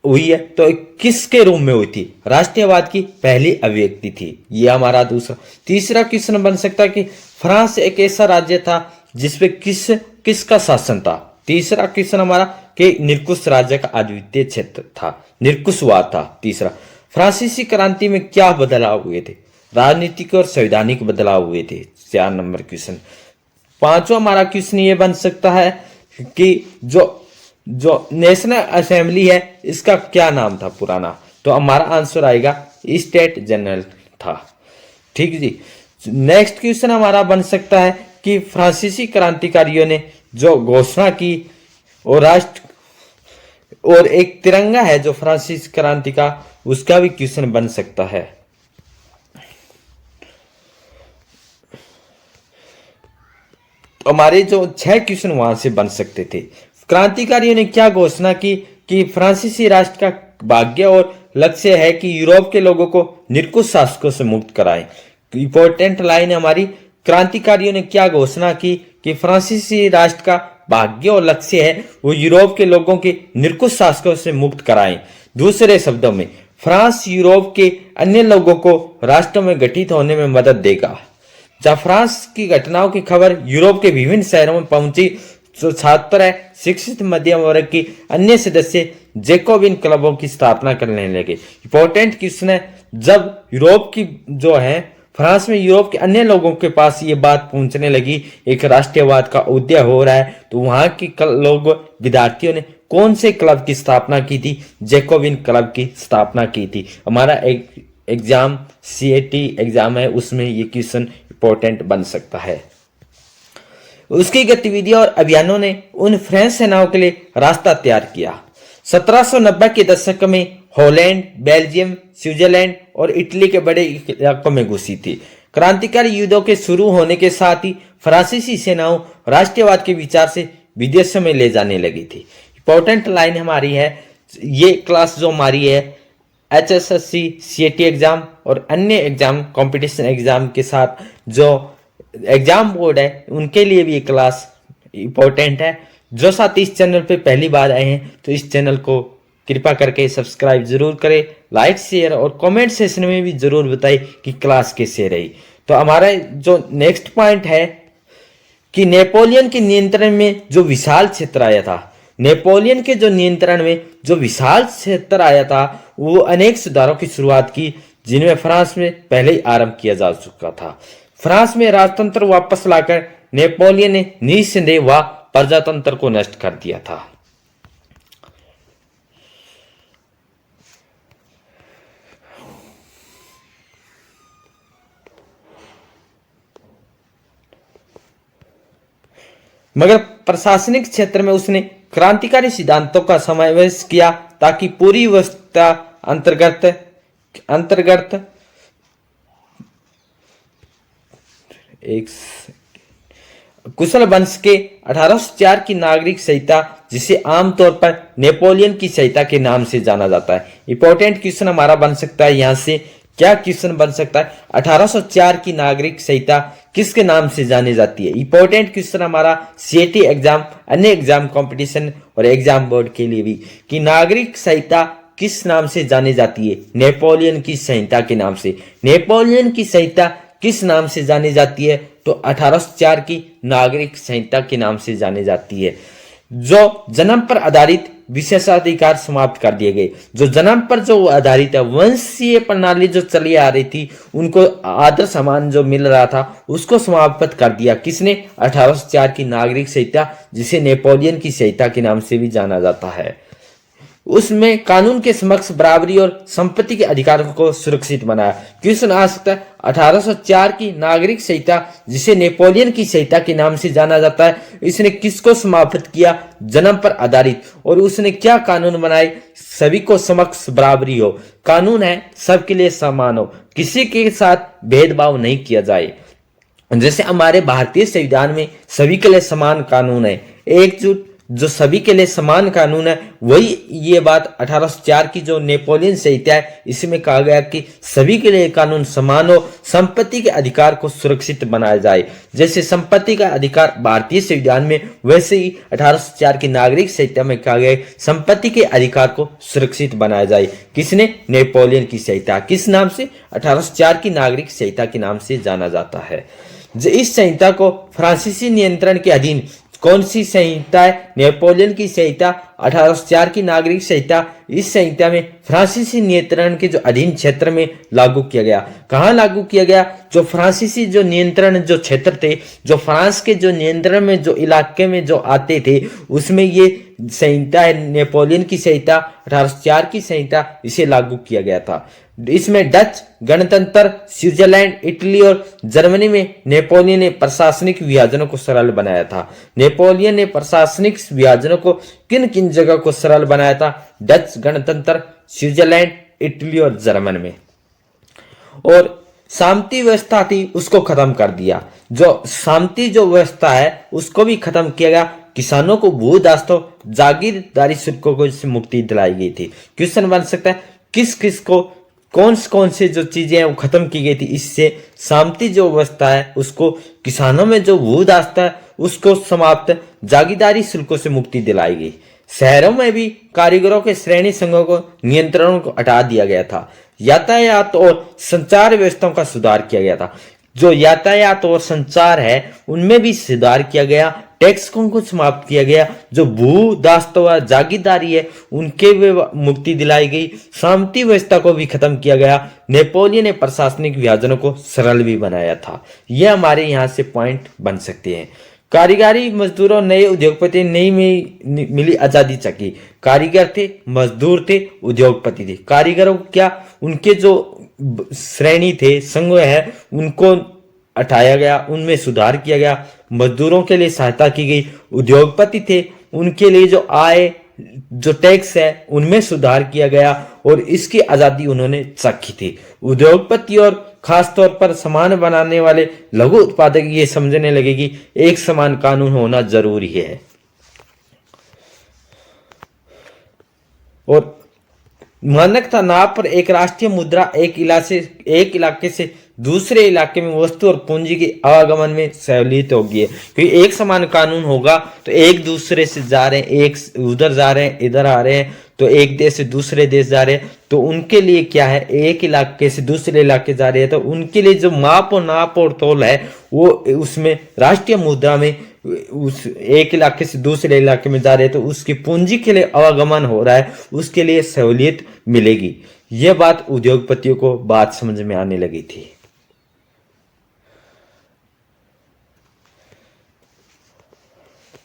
हुई है तो किसके रूप में हुई थी? राष्ट्रीयवाद की पहली अभिव्यक्ति थी, ये हमारा दूसरा। तीसरा क्वेश्चन बन सकता है कि फ्रांस एक ऐसा राज्य था जिसपे किसका शासन था? तीसरा क्वेश्चन हमारा कि निरंकुश राज्य का अद्वितीय क्षेत्र था, निरंकुशवाद था। तीसरा, फ्रांसीसी क्रांति में क्या बदलाव हुए थे? राजनीतिक और संवैधानिक बदलाव हुए थे। 4 नंबर क्वेश्चन। पांचवा हमारा क्वेश्चन ये बन सकता है कि जो नेशनल असेंबली है इसका क्या नाम था पुराना? तो हमारा आंसर आएगा स्टेट जनरल था। ठीक जी। नेक्स्ट क्वेश्चन हमारा बन सकता है कि फ्रांसीसी क्रांतिकारियों ने जो घोषणा की और राष्ट्र और एक तिरंगा है जो फ्रांसीसी क्रांति का, उसका भी क्वेश्चन बन सकता है। तो हमारे जो 6 क्वेश्चन वहां से बन सकते थे। क्रांतिकारियों ने क्या घोषणा की कि फ्रांसीसी राष्ट्र का भाग्य और लक्ष्य है कि यूरोप के लोगों को निरंकुश शासकों से मुक्त कराएं। इंपॉर्टेंट लाइन हमारी, क्रांतिकारियों ने क्या घोषणा की कि फ्रांसीसी राष्ट्र का भाग्य और लक्ष्य है वो यूरोप के लोगों के निरंकुश शासकों से मुक्त कराएं। दूसरे शब्दों में, फ्रांस यूरोप के अन्य लोगों को राष्ट्रों में गठित होने में मदद देगा। जब फ्रांस की घटनाओं की खबर यूरोप के विभिन्न शहरों में पहुंची तो छात्र, शिक्षित मध्यम वर्ग की अन्य सदस्य जैकोबिन क्लबों की स्थापना करने लगे। इंपॉर्टेंट क्वेश्चन है, जब यूरोप की जो है फ्रांस में यूरोप के अन्य लोगों के पास ये बात पहुंचने लगी एक राष्ट्रीयवाद का उदय हो रहा है, तो वहां के लोग विद्यार्थियों ने कौन से क्लब की स्थापना की थी? जैकोबिन क्लब की स्थापना की थी। हमारा एक एग्जाम सीएटी एग्जाम है, उसमें ये क्वेश्चन इंपॉर्टेंट बन सकता है। उसकी गतिविधियों और अभियानों ने उन फ्रेंच सेनाओं के लिए रास्ता तैयार किया। 1790 के दशक में हॉलैंड, बेल्जियम, स्विट्जरलैंड और इटली के बड़े इलाकों में घुसी थी। क्रांतिकारी युद्धों के शुरू होने के साथ ही फ्रांसीसी सेनाओं राष्ट्रवाद के विचार से विदेशों में ले जाने लगी थी। इंपॉर्टेंट लाइन हमारी है, ये क्लास जो हमारी है HSSC, CAT एग्जाम और अन्य एग्जाम कंपटीशन एग्जाम के साथ जो एग्जाम बोर्ड है उनके लिए भी ये क्लास इंपॉर्टेंट है। जो साथी इस चैनल पे पहली बार आए हैं तो इस चैनल को कृपया करके सब्सक्राइब जरूर करें, लाइक शेयर और कमेंट सेक्शन में भी जरूर बताइए कि क्लास कैसे रही। तो हमारा जो नेक्स्ट पॉइंट है कि नेपोलियन के नियंत्रण में जो विशाल क्षेत्र आया था, नेपोलियन के जो नियंत्रण में जो विशाल क्षेत्र आया था वो अनेक सुधारों की शुरुआत की जिनमें फ्रांस में पहले ही आरंभ किया जा चुका था। फ्रांस में राजतंत्र वापस लाकर नेपोलियन ने निस्संदेह वह प्रजातंत्र को नष्ट कर दिया था। मगर प्रशासनिक क्षेत्र में उसने क्रांतिकारी सिद्धांतों का समावेश किया ताकि पूरी व्यवस्था अंतर्गत एक कुशल वंश के 1804 की नागरिक संहिता, जिसे आमतौर पर नेपोलियन की संहिता के नाम से जाना जाता है। इंपॉर्टेंट क्वेश्चन हमारा बन सकता है यहाँ से, क्या क्वेश्चन बन सकता है? 1804 की नागरिक संहिता किसके नाम से जानी जाती है? इंपॉर्टेंट क्वेश्चन हमारा सीएटी एग्जाम, अन्य एग्जाम कंपटीशन और एग्जाम बोर्ड के लिए भी, कि नागरिक संहिता किस नाम से जानी जाती है? नेपोलियन की संहिता के नाम से। नेपोलियन की संहिता किस नाम से जानी जाती है? तो 1804 की नागरिक संहिता के नाम से जानी जाती है। जो जन्म पर आधारित विशेषाधिकार समाप्त कर दिए गए। जो जन्म पर जो आधारित है, वंशीय प्रणाली जो चली आ रही थी, उनको आदर सम्मान जो मिल रहा था उसको समाप्त कर दिया। किसने? 1804 की नागरिक संहिता, जिसे नेपोलियन की संहिता के नाम से भी जाना जाता है। उसमें कानून के समक्ष बराबरी और संपत्ति के अधिकारों को सुरक्षित बनाया। क्वेश्चन आ सकता है 1804 की नागरिक संहिता, जिसे नेपोलियन की संहिता के नाम से जाना जाता है, इसने किसको समाप्त किया? जन्म पर आधारित। और उसने क्या कानून बनाए? सभी को समक्ष बराबरी हो, कानून है सबके लिए समान हो, किसी के साथ भेदभाव नहीं किया जाए। जैसे हमारे भारतीय संविधान में सभी के लिए समान कानून है, एकजुट, जो सभी के लिए समान कानून है, वही ये बात 1804 की जो नेपोलियन संहिता है इसमें कहा गया कि सभी के लिए कानून समान हो, संपत्ति के अधिकार को सुरक्षित बनाया जाए। जैसे संपत्ति का अधिकार भारतीय संविधान में, वैसे ही 1804 की नागरिक संहिता में कहा गया संपत्ति के अधिकार को सुरक्षित बनाया जाए। किसने? नेपोलियन की संहिता। किस नाम से? 1804 की नागरिक संहिता के नाम से जाना जाता है। इस संहिता को फ्रांसीसी नियंत्रण के अधीन कौन सी संहिता है? नेपोलियन की संहिता, 1804 की नागरिक संहिता। इस संहिता में फ्रांसीसी नियंत्रण के जो अधीन क्षेत्र में लागू किया गया। कहाँ लागू किया गया? जो फ्रांसीसी जो नियंत्रण जो क्षेत्र थे, जो फ्रांस के जो नियंत्रण में जो इलाके में जो आते थे, उसमें ये संहिता है नेपोलियन की संहिता, 1804 की संहिता, इसे लागू किया गया था। इसमें डच गणतंत्र, स्विट्जरलैंड, इटली और जर्मनी में नेपोलियन ने प्रशासनिक विभाजनों को सरल बनाया था। नेपोलियन ने प्रशासनिक विभाजनों को किन किन जगह को सरल बनाया था? डच गणतंत्र, स्विट्जरलैंड, इटली और जर्मन में। और शांति व्यवस्था थी उसको खत्म कर दिया। जो शांति जो व्यवस्था है उसको भी खत्म किया गया। किसानों को भूदास्तों, जागीरदारी शुल्कों को इससे मुक्ति दिलाई गई थी। क्वेश्चन बन सकता है किस किस को कौन से जो चीजें हैं वो खत्म की गई थी? इससे शांति जो व्यवस्था है उसको, किसानों में जो भूदास्ता है उसको समाप्त, जागीरदारी शुल्कों से मुक्ति दिलाई गई। शहरों में भी कारीगरों के श्रेणी संघों को नियंत्रणों को हटा दिया गया था। यातायात और संचार व्यवस्थाओं का सुधार किया गया था। जो यातायात और संचार है उनमें भी सुधार किया गया। टैक्स को समाप्त किया गया, जो भू दास्त व जागीरदारी है उनके भी मुक्ति दिलाई गई, सामंती व्यवस्था को भी खत्म किया गया, नेपोलियन ने प्रशासनिक विभाजनों को सरल भी बनाया था। यह हमारे यहाँ से पॉइंट बन सकते हैं। कारीगरी मजदूरों, नए उद्योगपति, नई मिली आजादी चकी। कारीगर थे, मजदूर थे, उद्योगपति थे। कारीगरों को क्या, उनके जो श्रेणी थे, संघ है, उनको हटाया गया, उनमें सुधार किया गया। मजदूरों के लिए सहायता की गई। उद्योगपति थे, उनके लिए जो आय, जो टैक्स है, उनमें सुधार किया गया और इसकी आजादी उन्होंने चखी थी। उद्योगपति और खासतौर पर सामान बनाने वाले लघु उत्पादक ये समझने लगे कि एक समान कानून होना जरूरी है। और मानक था नाप पर एक राष्ट्रीय मुद्रा एक इलाके से दूसरे इलाके में वस्तु और पूंजी के आवागमन में सहूलियत होगी है, क्योंकि एक समान कानून होगा तो एक दूसरे से जा रहे हैं, एक उधर जा रहे हैं, इधर आ रहे हैं, तो एक देश से दूसरे देश जा रहे हैं, तो उनके लिए क्या है, एक इलाके से दूसरे इलाके जा रहे हैं, तो उनके लिए जो माप और नाप और तोल है वो उसमें राष्ट्रीय मुद्रा में उस एक इलाके से दूसरे इलाके में जा रहे हैं, तो उसकी पूंजी के लिए आवागमन हो रहा है, उसके लिए सहूलियत मिलेगी। यह बात उद्योगपतियों को बात समझ में आने लगी थी।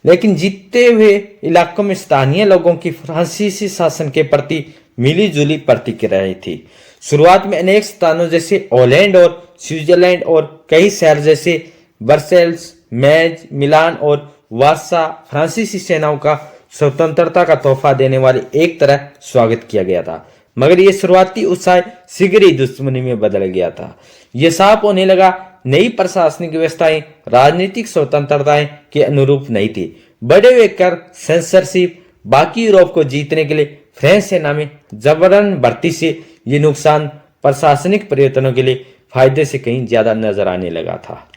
लेकिन जीतते हुए इलाकों में स्थानीय लोगों की फ्रांसीसी शासन के प्रति मिलीजुली प्रतिक्रिया थी। शुरुआत में अनेक स्थानों जैसे ओलैंड और स्विट्जरलैंड और कई शहर जैसे ब्रसेल्स, मेज, मिलान और वार्सा फ्रांसीसी सेनाओं का स्वतंत्रता का तोहफा देने वाले एक तरह स्वागत किया गया था, मगर यह शुरुआती उत्साह शीघ्र ही दुश्मनी में बदल गया था। यह साफ होने लगा नई प्रशासनिक व्यवस्थाएं राजनीतिक स्वतंत्रताएं के अनुरूप नहीं थी। बड़े हुए कर, सेंसरशिप, बाकी यूरोप को जीतने के लिए फ्रेंच सेना में जबरन भर्ती से ये नुकसान प्रशासनिक परिवर्तनों के लिए फायदे से कहीं ज्यादा नजर आने लगा था।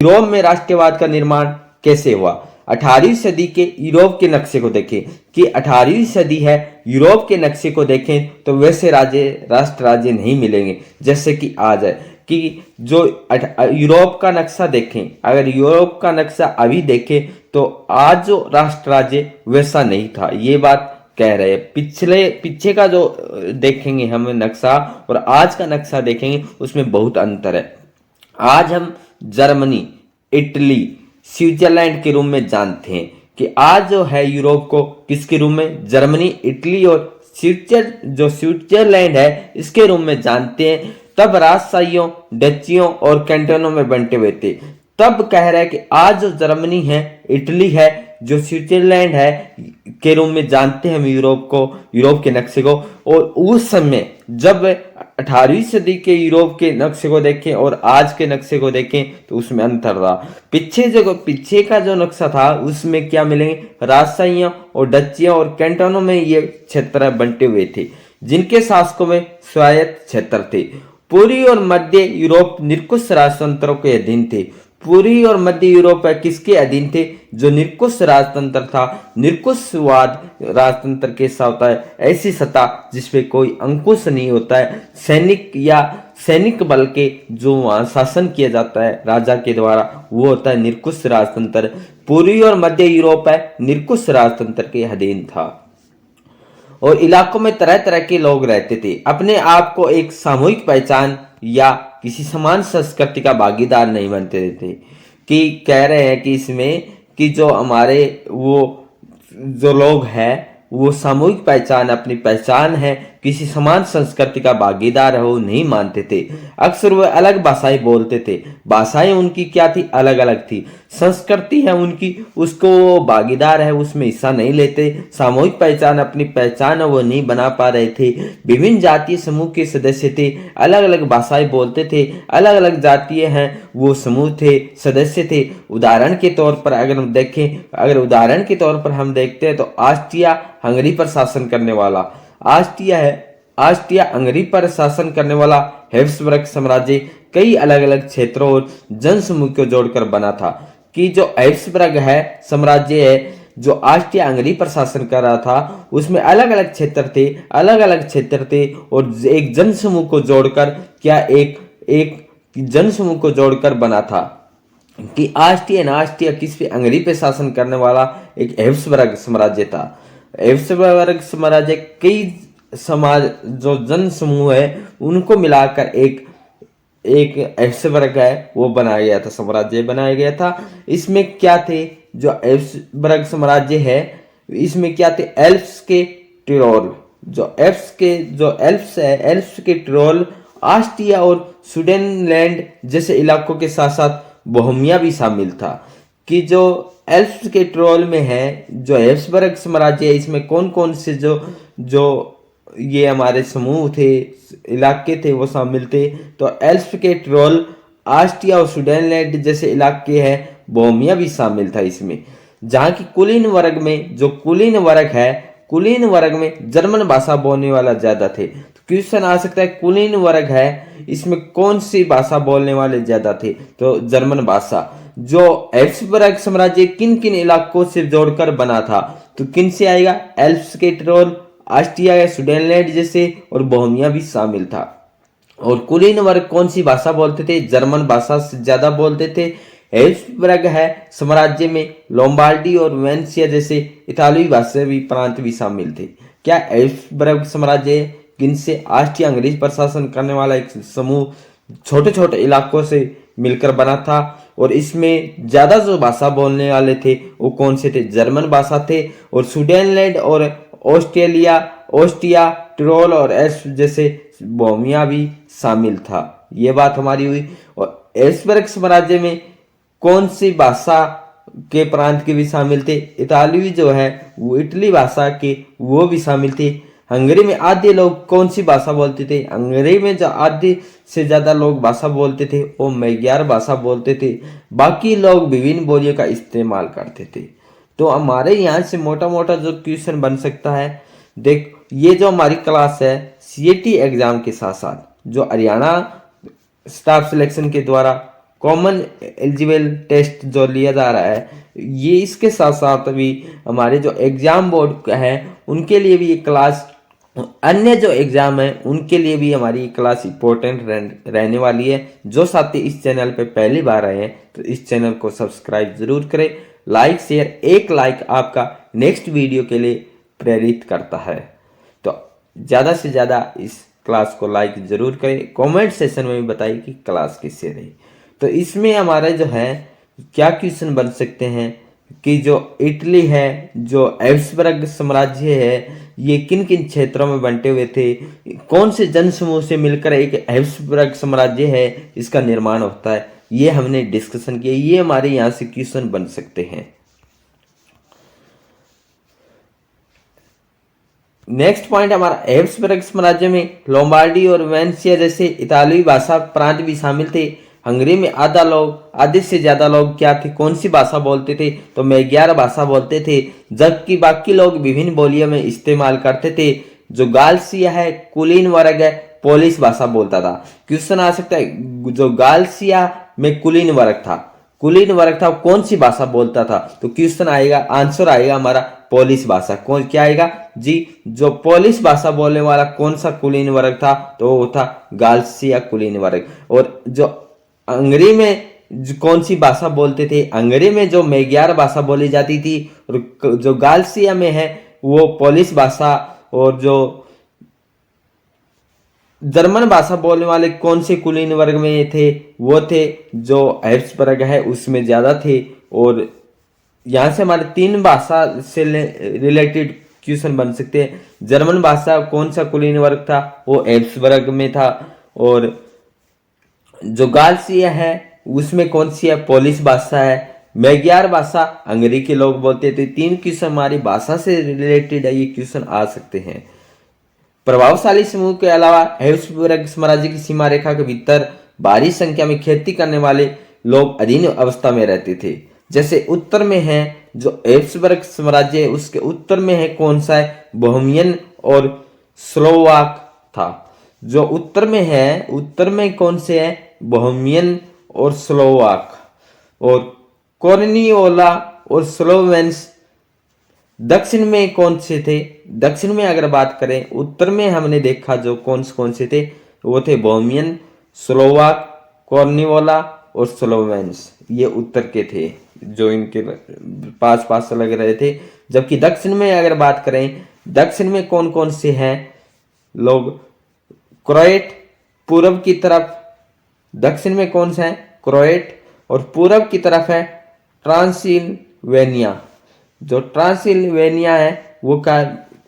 यूरोप में राष्ट्रवाद का निर्माण कैसे हुआ? 18वीं सदी के यूरोप के नक्शे को देखें कि 18वीं सदी है, यूरोप के नक्शे को देखें तो वैसे राष्ट्र राज्य नहीं मिलेंगे जैसे कि आज है। कि जो यूरोप का नक्शा देखें, अगर यूरोप का नक्शा अभी देखें तो आज जो राष्ट्र राज्य वैसा नहीं था, ये बात कह रहे हैं। पीछे का जो देखेंगे हम नक्शा और आज का नक्शा देखेंगे उसमें बहुत अंतर है। आज हम जर्मनी, इटली, स्विट्जरलैंड के रूप में जानते हैं कि आज जो है यूरोप को किसके रूप में, जर्मनी, इटली और स्विट्जरलैंड है इसके रूप में जानते हैं। तब राजशाहियों, डचियों और कैंटोनों में बंटे हुए थे। तब कह रहा है कि आज जो जर्मनी है, इटली है, जो स्विट्जरलैंड है के रूप में जानते हैं हम यूरोप को, यूरोप के नक्शे को। और उस समय जब 18वीं सदी के यूरोप के नक्शे को देखें और आज के नक्शे को देखें तो उसमें अंतर था। पीछे का जो नक्शा था उसमें क्या मिलेंगे, राजशाहियों और डचियों और कैंटोनों में ये क्षेत्र बंटे हुए थे जिनके शासकों में स्वायत्त क्षेत्र थे। पूर्वी और मध्य यूरोप निरंकुश राजतंत्रों के अधीन थे। पूर्वी और मध्य यूरोप किसके अधीन थे, जो निरंकुश राजतंत्र था। निरंकुशवाद राजतंत्र कैसा होता है, ऐसी सत्ता जिसपे कोई अंकुश नहीं होता है, सैनिक बल के जो वहां शासन किया जाता है राजा के द्वारा, वो होता है निरंकुश राजतंत्र। पूर्वी और मध्य यूरोप है निरंकुश राजतंत्र के अधीन था और इलाकों में तरह तरह के लोग रहते थे। अपने आप को एक सामूहिक पहचान या किसी समान संस्कृति का भागीदार नहीं बनते थे। कि कह रहे हैं कि इसमें कि जो हमारे वो जो लोग हैं वो सामूहिक पहचान, अपनी पहचान है, किसी समान संस्कृति का भागीदार है वो नहीं मानते थे। अक्सर वे अलग भाषाएं बोलते थे। भाषाएं उनकी क्या थी, अलग अलग थी। संस्कृति है उनकी, उसको वो भागीदार है उसमें हिस्सा नहीं लेते। सामूहिक पहचान, अपनी पहचान है वो नहीं बना पा रहे थे। विभिन्न जातीय समूह के सदस्य थे, अलग अलग भाषाएं बोलते थे, अलग अलग जातीय हैं वो समूह थे, सदस्य थे। उदाहरण के तौर पर अगर हम देखें, अगर उदाहरण के तौर पर हम देखते हैं तो ऑस्ट्रिया हंगरी पर शासन करने वाला ऑस्ट्रिया हंगरी पर शासन करने वाला हैब्सबर्ग साम्राज्य कई अलग अलग क्षेत्रों और जनसमूह को जोड़कर बना था। कि जो हैब्सबर्ग है साम्राज्य है जो ऑस्ट्रिया हंगरी पर शासन कर रहा था, उसमें अलग अलग क्षेत्र थे और एक जनसमूह को जोड़कर क्या एक जनसमूह को जोड़कर बना था। कि ऑस्ट्रिया किस पे हंगरी पे शासन करने वाला एक हैब्सबर्ग साम्राज्य था। हैब्सबर्ग साम्राज्य कई समाज जो जन समूह है उनको मिलाकर एक एक हैब्सबर्ग है वो बनाया गया था, साम्राज्य बनाया गया था। इसमें क्या थे, जो हैब्सबर्ग साम्राज्य है इसमें क्या थे, एल्प्स के टिरोल, जो एल्प्स है, एल्प्स के टिरोल, ऑस्ट्रिया और सुडेनलैंड जैसे इलाकों के साथ साथ बोहेमिया भी शामिल था। कि जो एल्प्स के टिरोल में है जो हैब्सबर्ग साम्राज्य है, इसमें कौन कौन से जो जो ये हमारे समूह थे, इलाके थे वो शामिल थे। तो एल्प्स के टिरोल, ऑस्ट्रिया और सुडेनलैंड जैसे इलाके हैं, बोहेमिया भी शामिल था इसमें। जहाँ की कुलीन वर्ग में, जो कुलीन वर्ग है, कुलीन वर्ग में जर्मन भाषा बोलने वाला ज्यादा थे। तो क्वेश्चन आ सकता है कुलीन वर्ग है इसमें कौन सी भाषा बोलने वाले ज्यादा थे, तो जर्मन भाषा। जो हैब्सबर्ग साम्राज्य किन किन इलाकों से जोड़कर बना था, तो किन से आएगा, एल्प्स के टिरोल, ऑस्ट्रिया या सुडेनलैंड जैसे, और बोहेमिया भी शामिल था। और कुलीन वर्ग कौन सी भाषा बोलते थे, जर्मन भाषा से ज्यादा बोलते थे। हैब्सबर्ग है साम्राज्य में लोम्बार्डी और वेनेशिया जैसे इतालवी भाषा भी प्रांत भी शामिल थे। क्या हैब्सबर्ग साम्राज्य जिनसे ऑस्ट्रिया अंग्रेज प्रशासन करने वाला एक समूह छोटे छोटे इलाकों से मिलकर बना था। और इसमें ज्यादा जो भाषा बोलने वाले थे वो कौन से थे, जर्मन भाषा थे। और सुडेनलैंड और ऑस्ट्रिया टिरोल और एल्प्स जैसे बोहेमिया भी शामिल था। ये बात हमारी हुई। और हैब्सबर्ग साम्राज्य में कौन सी भाषा के प्रांत के भी शामिल थे, इतालवी जो है वो इटली भाषा के वो भी शामिल थे। हंगरी में आधे लोग कौन सी भाषा बोलते थे, हंगरी में जो आधे से ज्यादा लोग भाषा बोलते थे वो मैग्यार भाषा बोलते थे। बाकी लोग विभिन्न बोलियों का इस्तेमाल करते थे। तो हमारे यहाँ से मोटा मोटा जो क्वेश्चन बन सकता है, देख ये जो हमारी क्लास है सीएटी एग्जाम के साथ साथ जो हरियाणा स्टाफ सिलेक्शन के द्वारा कॉमन एलिजिबल टेस्ट जो लिया जा रहा है, ये इसके साथ साथ भी हमारे जो एग्जाम बोर्ड है उनके लिए भी ये क्लास, अन्य जो एग्जाम है उनके लिए भी हमारी क्लास इंपॉर्टेंट रहने वाली है। जो साथी इस चैनल पे पहली बार आए हैं तो इस चैनल को सब्सक्राइब जरूर करें। लाइक शेयर, एक लाइक आपका नेक्स्ट वीडियो के लिए प्रेरित करता है। तो ज़्यादा से ज़्यादा इस क्लास को लाइक जरूर करें। कमेंट सेशन में भी बताइए कि क्लास किससे रही। तो इसमें हमारे जो है क्या क्वेश्चन बन सकते हैं कि जो इटली है, जो हैब्सबर्ग साम्राज्य है, ये किन किन क्षेत्रों में बंटे हुए थे, कौन से जन समूह से मिलकर एक हैब्सबर्ग साम्राज्य है इसका निर्माण होता है, ये हमने डिस्कशन किया। ये हमारे यहाँ से क्वेश्चन बन सकते हैं। नेक्स्ट पॉइंट हमारा, हैब्सबर्ग साम्राज्य में लोम्बार्डी और वेनेशिया जैसे इतालवी भाषा प्रांत भी शामिल थे। हंगरी में आधे से ज्यादा लोग क्या थे, कौन सी भाषा बोलते थे, तो मैग्यार भाषा बोलते थे, जबकि बाकी लोग विभिन्न बोलियों में इस्तेमाल करते थे। जो गालसिया है कुलीन वर्ग है, पोलिश भाषा बोलता था। क्वेश्चन आ सकता है जो गालसिया में कुलीन वर्ग था, कुलीन वर्ग था, कौन सी भाषा बोलता था, तो क्वेश्चन आएगा, आंसर आएगा हमारा पोलिश भाषा। कौन क्या आएगा जी, जो पोलिश भाषा बोलने वाला कौन सा कुलीन वर्ग था, तो वो था गालसिया कुलीन वर्ग। और जो हंगरी में कौन सी भाषा बोलते थे, हंगरी में जो मैग्यार भाषा बोली जाती थी, और जो गालसिया में है वो पोलिश भाषा। और जो जर्मन भाषा बोलने वाले कौन से कुलीन वर्ग में थे, वो थे जो हैब्सबर्ग है उसमें ज्यादा थे। और यहाँ से हमारे 3 भाषा से रिलेटेड क्वेश्चन बन सकते हैं। जर्मन भाषा कौन सा कुलीन वर्ग था, वो हैब्सबर्ग में था। और जो गालसिया है उसमें कौन सी है, पोलिश भाषा है। मैग्यार भाषा हंगरी के लोग बोलते थे। 3 क्वेश्चन हमारी भाषा से रिलेटेड है, ये क्वेश्चन आ सकते हैं। प्रभावशाली समूह के अलावा हैब्सबर्ग साम्राज्य की सीमा रेखा के भीतर भारी संख्या में खेती करने वाले लोग अधीन अवस्था में रहते थे। जैसे उत्तर में है जो हैब्सबर्ग साम्राज्य है उसके उत्तर में है कौन सा है, बोहेमियन और स्लोवाक था। जो उत्तर में है, उत्तर में कौन से है, बोहेमियन और स्लोवाक। और कॉर्नियोला और स्लोवेन्स दक्षिण में कौन से थे, दक्षिण में अगर बात करें, उत्तर में हमने देखा जो कौन से थे वो थे बोहेमियन, स्लोवाक, कॉर्नियोला और स्लोवेन्स, ये उत्तर के थे जो इनके पास पास लग रहे थे। जबकि दक्षिण में अगर बात करें, दक्षिण में कौन कौन से हैं लोग, क्रोएट पूर्व की तरफ, दक्षिण में कौन सा है क्रोएट, और पूर्व की तरफ है ट्रांसिल्वेनिया। जो ट्रांसिल्वेनिया है वो का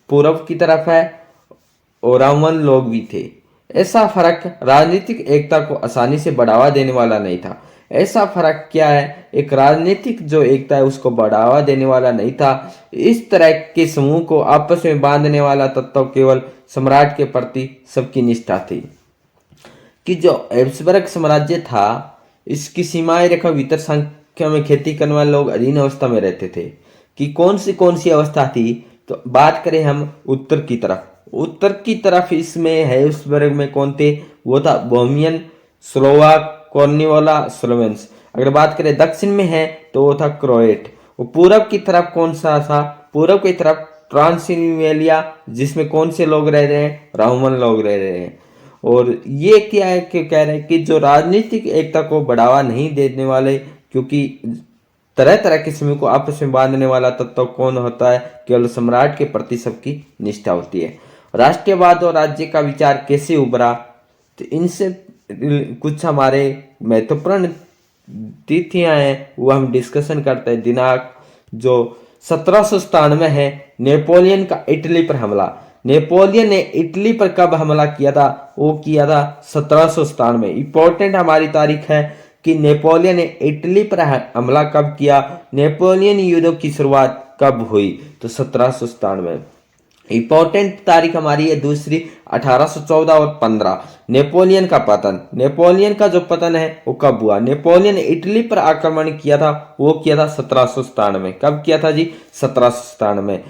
पूर्व की तरफ है, और रोमन लोग भी थे। ऐसा फर्क राजनीतिक एकता को आसानी से बढ़ावा देने वाला नहीं था। ऐसा फर्क क्या है, एक राजनीतिक जो एकता है उसको बढ़ावा देने वाला नहीं था। इस तरह के समूह को आपस में बांधने वाला तत्व केवल सम्राट के प्रति सबकी निष्ठा थी। कि जो हैब्सबर्ग साम्राज्य था, इसकी सीमाएं रेखा भीतर संख्या में खेती करने वाले लोग अधीन अवस्था में रहते थे। कि कौन सी अवस्था थी, तो बात करें हम उत्तर की तरफ, उत्तर की तरफ इसमें हैब्सबर्ग में कौन थे, वो था बोहेमियन, स्लोवाक, कॉर्निवाला, स्लोवेन्स। अगर बात करें दक्षिण में है तो वो था क्रोएट। वो पूर्व की तरफ कौन सा था, पूर्व की तरफ ट्रांसिल्वेनिया, जिसमें कौन से लोग रह रहे हैं, रोमन लोग रह रहे हैं। और ये क्या है कि कह रहे हैं कि जो राजनीतिक एकता को बढ़ावा नहीं देने वाले, क्योंकि तरह तरह के समूह को आपस में बांधने वाला तत्व कौन होता है, केवल सम्राट के प्रति सबकी निष्ठा होती है। राष्ट्रवाद और राज्य का विचार कैसे उभरा, तो इनसे कुछ हमारे महत्वपूर्ण तिथियां हैं वो हम डिस्कशन करते हैं। दिनांक जो 1797 है, नेपोलियन का इटली पर हमला। नेपोलियन ने इटली पर कब हमला किया था, वो किया था 1797। इंपॉर्टेंट हमारी तारीख है कि नेपोलियन ने इटली पर हमला कब किया, नेपोलियन युद्धों की शुरुआत कब हुई, तो 1797। इंपॉर्टेंट तारीख हमारी है दूसरी 1814 और 15, नेपोलियन का पतन। नेपोलियन का जो पतन है वो कब हुआ, नेपोलियन ने इटली पर आक्रमण किया था, वो किया था 1797। कब किया था जी, 1797।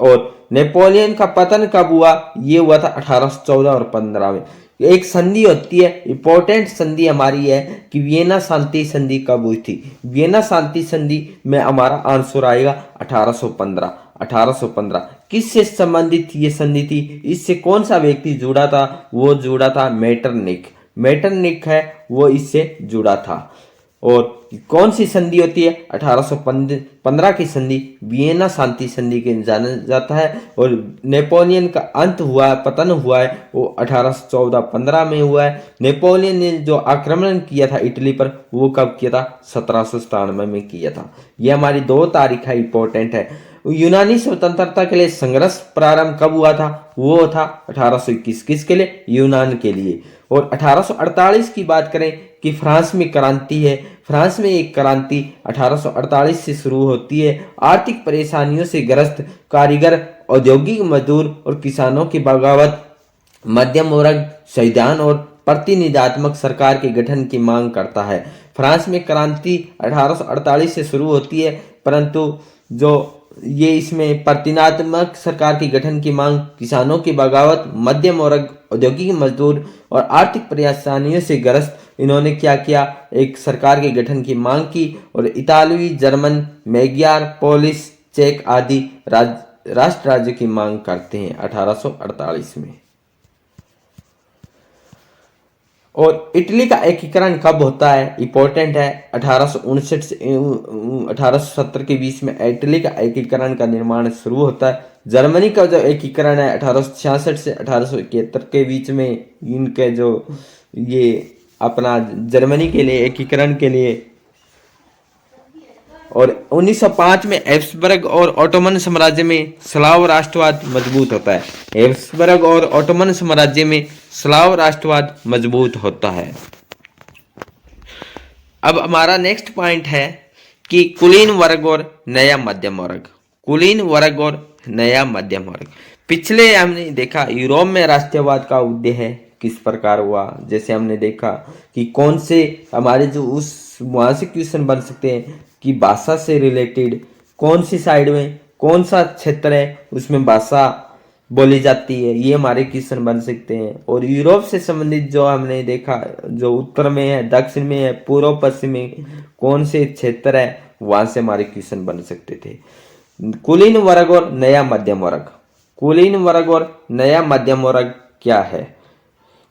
और नेपोलियन का पतन कब हुआ, ये हुआ था 1814 और 15 में। एक संधि होती है, इंपॉर्टेंट संधि हमारी है कि वियना शांति संधि कब हुई थी। वियना शांति संधि में हमारा आंसर आएगा 1815। 1815 किससे संबंधित ये संधि थी, इससे कौन सा व्यक्ति जुड़ा था, वो जुड़ा था मेटरनिख। मेटरनिख है वो इससे जुड़ा था। और कौन सी संधि होती है, 1815 की संधि वियना शांति संधि के जाना जाता है। और नेपोलियन का अंत हुआ है, पतन हुआ है, वो 1814-15 में हुआ है। नेपोलियन ने जो आक्रमण किया था इटली पर, वो कब किया था, 1797 में किया था। ये हमारी 2 तारीख है, इंपॉर्टेंट है। यूनानी स्वतंत्रता के लिए संघर्ष प्रारंभ कब हुआ था, वो था 1821। किसके लिए, यूनान के लिए। और 1848 की बात करें कि फ्रांस में क्रांति है। फ्रांस में एक क्रांति 1848 से शुरू होती है। आर्थिक परेशानियों से ग्रस्त कारीगर, औद्योगिक मजदूर और किसानों की बगावत, मध्यम वर्ग, संविधान और प्रतिनिधात्मक सरकार के गठन की मांग करता है। फ्रांस में क्रांति 1848 से शुरू होती है, परंतु जो ये इसमें प्रतिनिधात्मक सरकार के गठन की मांग, किसानों की बगावत, मध्यम वर्ग, औद्योगिक मजदूर और आर्थिक परेशानियों से ग्रस्त, इन्होंने क्या किया, एक सरकार के गठन की मांग की। और इतालवी, जर्मन, मैग्यार, पोलिश, चेक आदि राष्ट्र राज्य की मांग करते हैं 1848 में। और इटली का एकीकरण कब होता है, इंपॉर्टेंट है, 1859 से 1870 के बीच में इटली का एकीकरण का निर्माण शुरू होता है। जर्मनी का जो एकीकरण है 1866 से 1871 के बीच में, इनके जो ये अपना जर्मनी के लिए एकीकरण के लिए। और 1905 में हैब्सबर्ग और ऑटोमन साम्राज्य में स्लाव राष्ट्रवाद मजबूत होता है। हैब्सबर्ग और ऑटोमन साम्राज्य में स्लाव राष्ट्रवाद मजबूत होता है। अब हमारा नेक्स्ट पॉइंट है कि कुलीन वर्ग और नया मध्यम वर्ग। कुलीन वर्ग और नया मध्यम वर्ग। पिछले हमने देखा यूरोप में राष्ट्रवाद का उदय है किस प्रकार हुआ, जैसे हमने देखा कि कौन से हमारे जो उस वहाँ से क्वेश्चन बन सकते हैं कि भाषा से रिलेटेड कौन सी साइड में कौन सा क्षेत्र है उसमें भाषा बोली जाती है, ये हमारे क्वेश्चन बन सकते हैं। और यूरोप से संबंधित जो हमने देखा, जो उत्तर में है, दक्षिण में है, पूर्व पश्चिम में कौन से क्षेत्र है, वहां से हमारे क्वेश्चन बन सकते थे। कुलीन वर्ग और नया मध्यम वर्ग। कुलीन वर्ग और नया मध्यम वर्ग क्या है?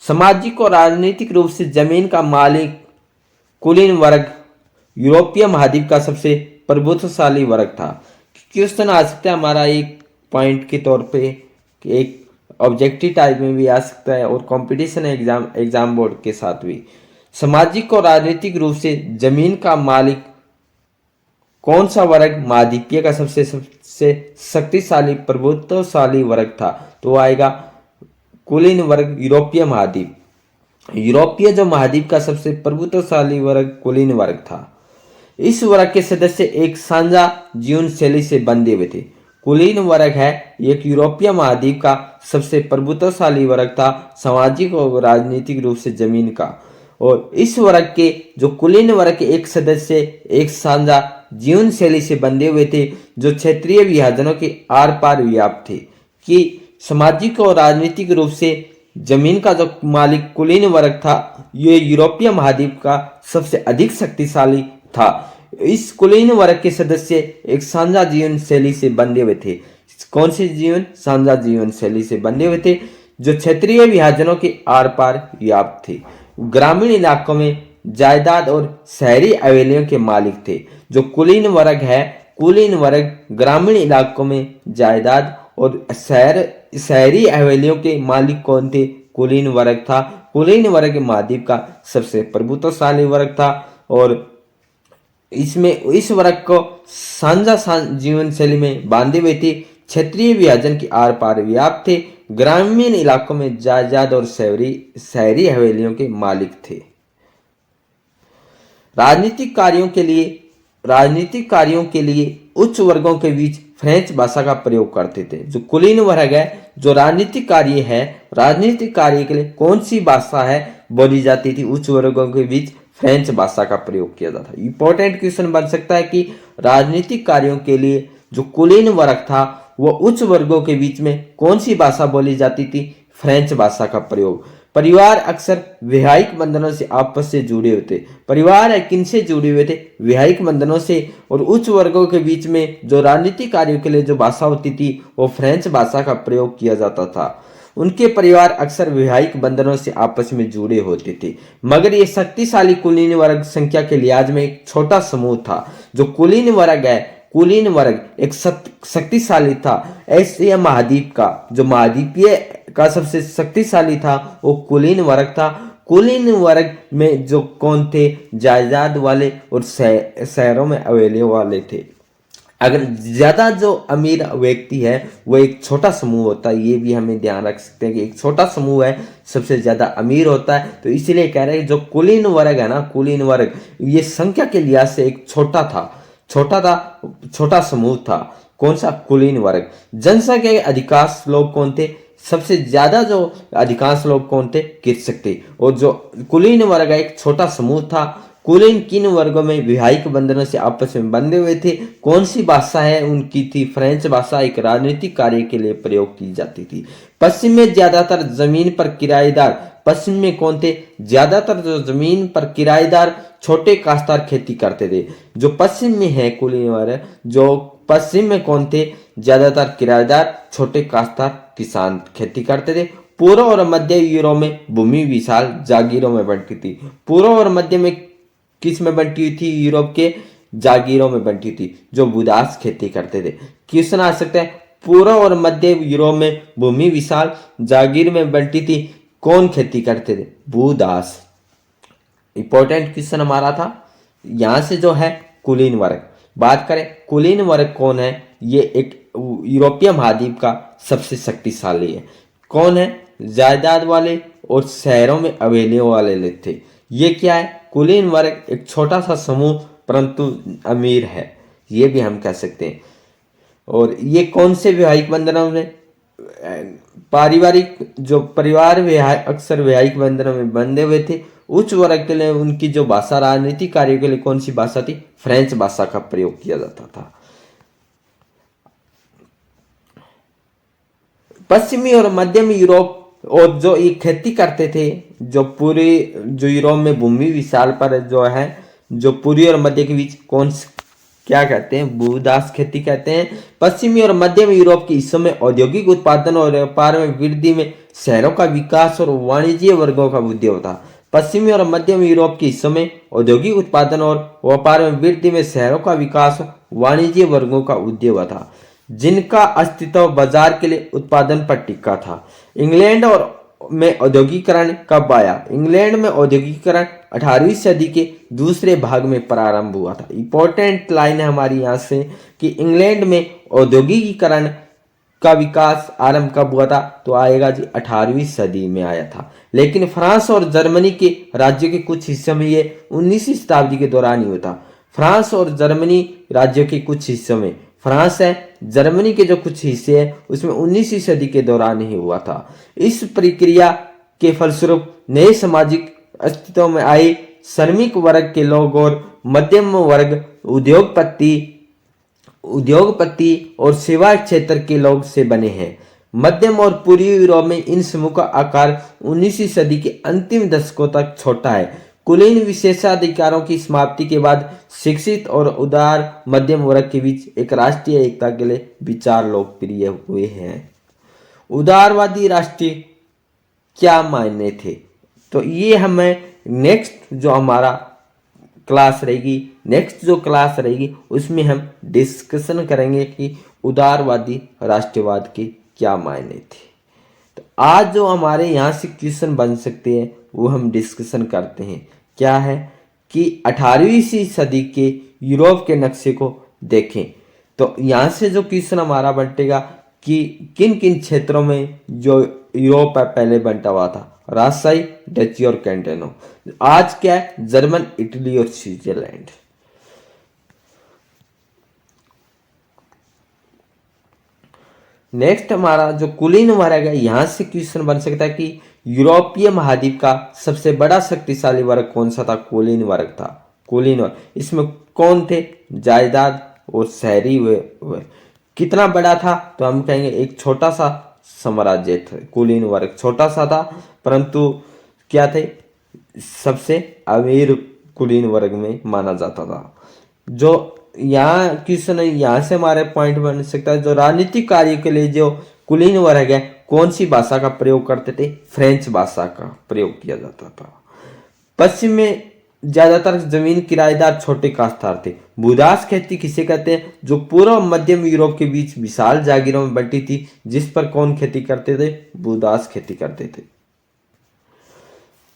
सामाजिक और राजनीतिक रूप से जमीन का मालिक कुलीन वर्ग यूरोपीय महाद्वीप का सबसे प्रभुत्वशाली वर्ग था। क्वेश्चन आ सकता है हमारा एक पॉइंट के तौर पे, एक ऑब्जेक्टिव टाइप में भी आ सकता है और कंपटीशन एग्जाम बोर्ड के साथ भी। सामाजिक और राजनीतिक रूप से जमीन का मालिक कौन सा वर्ग महाद्वीपीय का सबसे शक्तिशाली प्रभुत्वशाली वर्ग था? तो आएगा कुलीन वर्ग यूरोपीय महाद्वीप। यूरोपीय जो महाद्वीप का सबसे प्रभुत्वशाली वर्ग कुलीन वर्ग था। इस वर्ग के सदस्य एक साझा जीवन शैली से बंधे हुए थे। कुलीन वर्ग है एक यूरोपीय महाद्वीप का सबसे प्रभुत्वशाली वर्ग था, सामाजिक और राजनीतिक रूप से जमीन का। और इस वर्ग के जो कुलीन वर्ग के एक सदस्य एक साझा जीवन शैली से बंधे हुए थे, जो क्षेत्रीय विभाजनों के आर पार व्याप्त थे। कि सामाजिक और राजनीतिक रूप से जमीन का जो मालिक कुलीन वर्ग था, ये यूरोपीय महाद्वीप का सबसे अधिक शक्तिशाली था। इस कुलीन वर्ग के सदस्य एक साझा जीवन शैली से बंधे हुए थे। कौन से जीवन? साझा जीवन शैली से बंधे हुए थे, जो क्षेत्रीय विभाजनों के आर पार व्याप्त थे। ग्रामीण इलाकों में जायदाद और शहरी हवेलियों के मालिक थे। जो कुलीन वर्ग है, कुलीन वर्ग ग्रामीण इलाकों में जायदाद और शहरी हवेलियों के मालिक कौन थे? कुलीन वर्ग था। कुलीन वर्ग महाद्वीप का सबसे प्रभुत्वशाली वर्ग था और इसमें इस वर्ग को साझा जीवन शैली में बांधे हुए थे, क्षेत्रीय विभाजन के आर पार व्याप्त थे, ग्रामीण इलाकों में जायदाद और शहरी हवेलियों के मालिक थे। राजनीतिक कार्यों के लिए उच्च वर्गों के बीच फ्रेंच भाषा का प्रयोग करते थे। जो कुलीन वर्ग है, जो राजनीतिक कार्य के लिए कौन सी भाषा है बोली जाती थी? उच्च वर्गों के बीच फ्रेंच भाषा का प्रयोग किया जाता। इंपॉर्टेंट क्वेश्चन बन सकता है कि राजनीतिक कार्यों के लिए जो कुलीन वर्ग था, वो उच्च वर्गों के बीच में कौन सी भाषा बोली जाती थी? फ्रेंच भाषा का प्रयोग। परिवार अक्सर वैवाहिक बंधनों से आपस से जुड़े होते। परिवार किनसे जुड़े हुए थे? वैवाहिक बंधनों से। और उच्च वर्गों के बीच में जो राजनीतिक कार्यों के लिए जो भाषा होती थी, वो फ्रेंच भाषा का प्रयोग किया जाता था। उनके परिवार अक्सर वैवाहिक बंधनों से आपस में जुड़े होते थे। मगर ये शक्तिशाली कुलीन वर्ग संख्या के लिहाज में एक छोटा समूह था। जो कुलीन वर्ग है, कुलीन वर्ग एक शक्तिशाली था। एशिया महाद्वीप का जो महाद्वीपीय का सबसे शक्तिशाली था, वो कुलीन वर्ग था। कुलीन वर्ग में जो कौन थे? जायदाद वाले और शहरों में हवेलियों वाले थे। अगर ज्यादा जो अमीर व्यक्ति है, वो एक छोटा समूह होता है। ये भी हमें ध्यान रख सकते हैं कि एक छोटा समूह है, सबसे ज्यादा अमीर होता है। तो इसीलिए कह रहे हैं जो कुलीन वर्ग है ना, कुलीन वर्ग ये संख्या के लिहाज से एक छोटा समूह था। कौन सा? कुलीन वर्ग। जनसंख्या के अधिकांश लोग कौन थे? सबसे ज्यादा जो अधिकांश लोग कौन थे? कृषक थे। और जो कुलीन वर्ग एक छोटा समूह था। कुलीन किन वर्गों में वैवाहिक बंधनों से आपस में बंधे हुए थे? कौन सी भाषा है उनकी? थी फ्रेंच भाषा। एक राजनीतिक कार्य के लिए प्रयोग की जाती थी। पश्चिम में ज्यादातर जमीन पर किराएदार, पश्चिम में कौन थे? ज्यादातर जो जमीन पर किराएदार छोटे काश्तकार खेती करते थे। जो पश्चिम में है कुलीन वर्ग, जो पश्चिम में कौन थे? ज्यादातर किराएदार छोटे काश्तकार किसान खेती करते थे। पूर्व और मध्य यूरोप में भूमि विशाल जागीरों में बंटी थी। पूर्व और मध्य में किस में बंटी हुई थी? यूरोप के जागीरों में बंटी थी, जो बुदास खेती करते थे। क्वेश्चन आ सकता है, पूर्व और मध्य यूरोप में भूमि विशाल जागीर में बंटी थी, कौन खेती करते थे? भूदास। इंपॉर्टेंट क्वेश्चन हमारा था। यहां से जो है कुलीन वर्ग, बात करें कुलीन वर्ग कौन है? ये एक यूरोपीय महाद्वीप का सबसे शक्तिशाली है। कौन है? जायदाद वाले और शहरों में हवेलियों वाले थे। ये क्या है? कुलीन वर्ग एक छोटा सा समूह परंतु अमीर है, ये भी हम कह सकते हैं। और ये कौन से वैवाहिक बंधनों में? पारिवारिक जो परिवार अक्सर वैवाहिक बंधनों में बंधे हुए थे। उच्च वर्ग के लिए उनकी जो भाषा राजनीतिक कार्यों के लिए कौन सी भाषा थी? फ्रेंच भाषा का प्रयोग किया जाता था। पश्चिमी और मध्यम यूरोप और जो ये खेती करते थे, जो यूरोप में भूमि विशाल पर जो है, जो पूर्वी और मध्य के बीच क्या कहते हैं? भूदास खेती कहते हैं। पश्चिमी और मध्यम यूरोप के हिस्सों में औद्योगिक उत्पादन और व्यापार में वृद्धि में शहरों का विकास और वाणिज्य वर्गों का वृद्धि होता। पश्चिमी और मध्यम यूरोप के हिस्सों में औद्योगिक उत्पादन और व्यापार में वृद्धि में शहरों का विकास वाणिज्य वर्गों का उदय हुआ था, जिनका अस्तित्व बाजार के लिए उत्पादन पर टिका था। इंग्लैंड और में औद्योगिकरण कब आया? इंग्लैंड में औद्योगिकरण 18वीं सदी के दूसरे भाग में प्रारंभ हुआ था। इंपॉर्टेंट लाइन है हमारी यहाँ से कि इंग्लैंड में औद्योगिकरण का विकास आरंभ कब हुआ था? तो आएगा जी 18वीं सदी में आया था। लेकिन फ्रांस और जर्मनी के राज्यों के कुछ हिस्सों में ये 19वीं शताब्दी के दौरान ही हुआ था। फ्रांस और जर्मनी राज्यों के कुछ हिस्सों में, फ्रांस है, जर्मनी के जो कुछ हिस्से हैं उसमें 19वीं सदी के दौरान ही हुआ था। इस प्रक्रिया के फलस्वरूप नए सामाजिक अस्तित्व में आए श्रमिक वर्ग के लोग और मध्यम वर्ग उद्योगपति और सेवा क्षेत्र के लोग से बने हैं। मध्यम और पूर्वी यूरोप में इन समूह का आकार 19वीं सदी के अंतिम दशकों तक छोटा है। कुलीन विशेषाधिकारों की समाप्ति के बाद शिक्षित और उदार मध्यम वर्ग के बीच एक राष्ट्रीय एकता के लिए विचार लोकप्रिय हुए हैं। उदारवादी राष्ट्र क्या मायने थे? तो ये हमें नेक्स्ट जो हमारा क्लास रहेगी उसमें हम डिस्कशन करेंगे कि उदारवादी राष्ट्रवाद के क्या मायने थे। तो आज जो हमारे यहाँ से क्वेश्चन बन सकते हैं वो हम डिस्कशन करते हैं। क्या है कि 18वीं सदी के यूरोप के नक्शे को देखें। तो यहाँ से जो क्वेश्चन हमारा बंटेगा कि किन किन क्षेत्रों में जो यूरोप पहले बंटा हुआ था, राजशाही, डची और कैंटेनो। आज क्या है? जर्मन, इटली और स्विट्जरलैंड। नेक्स्ट हमारा जो कुलीन वर्ग है, यहां से क्वेश्चन बन सकता है कि यूरोपीय महाद्वीप का सबसे बड़ा शक्तिशाली वर्ग कौन सा था? कुलीन वर्ग था। कुलीन वर्ग, इसमें कौन थे? जायदाद और शहरी हुए। कितना बड़ा था? तो हम कहेंगे एक छोटा सा साम्राज्य था। कुलीन वर्ग छोटा सा था, परंतु क्या थे? सबसे अमीर कुलीन वर्ग में माना जाता था। जो यहाँ क्वेश्चन है, यहाँ से हमारे पॉइंट बन सकता है, जो राजनीतिक कार्य के लिए जो कुलीन वर्ग है कौन सी भाषा का प्रयोग करते थे? फ्रेंच भाषा का प्रयोग किया जाता था। पश्चिम में ज्यादातर जमीन किराएदार छोटे काश्तकार थे। भूदास खेती किसे कहते हैं? जो पूर्व मध्यम यूरोप के बीच विशाल जागीरों में बंटी थी, जिस पर कौन खेती करते थे? भूदास खेती करते थे।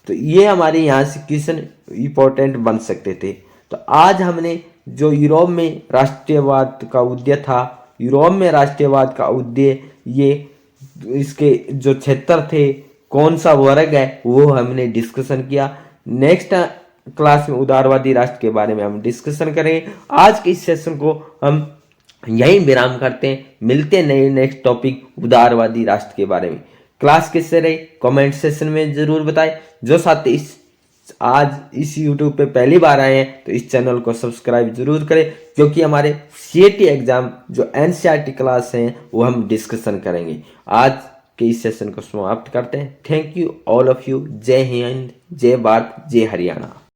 तो ये हमारे यहाँ से क्वेश्चन इंपॉर्टेंट बन सकते थे। तो आज हमने जो यूरोप में राष्ट्रीयवाद का उदय था, यूरोप में राष्ट्रीयवाद का उदय, ये इसके जो क्षेत्र थे, कौन सा वर्ग है, वो हमने डिस्कशन किया। नेक्स्ट क्लास में उदारवादी राष्ट्र के बारे में हम डिस्कशन करेंगे। आज के इस सेशन को हम यहीं विराम करते हैं। मिलते हैं नए नेक्स्ट टॉपिक उदारवादी राष्ट्र के बारे में। क्लास कैसे रही कमेंट सेशन में जरूर बताएं। जो साथी आज इस YouTube पे पहली बार आए हैं तो इस चैनल को सब्सक्राइब जरूर करें, क्योंकि हमारे CAT एग्जाम जो NCERT क्लास हैं वो हम डिस्कशन करेंगे। आज के इस सेशन को समाप्त करते हैं। Thank you all of you. जय हिंद, जय भारत, जय हरियाणा।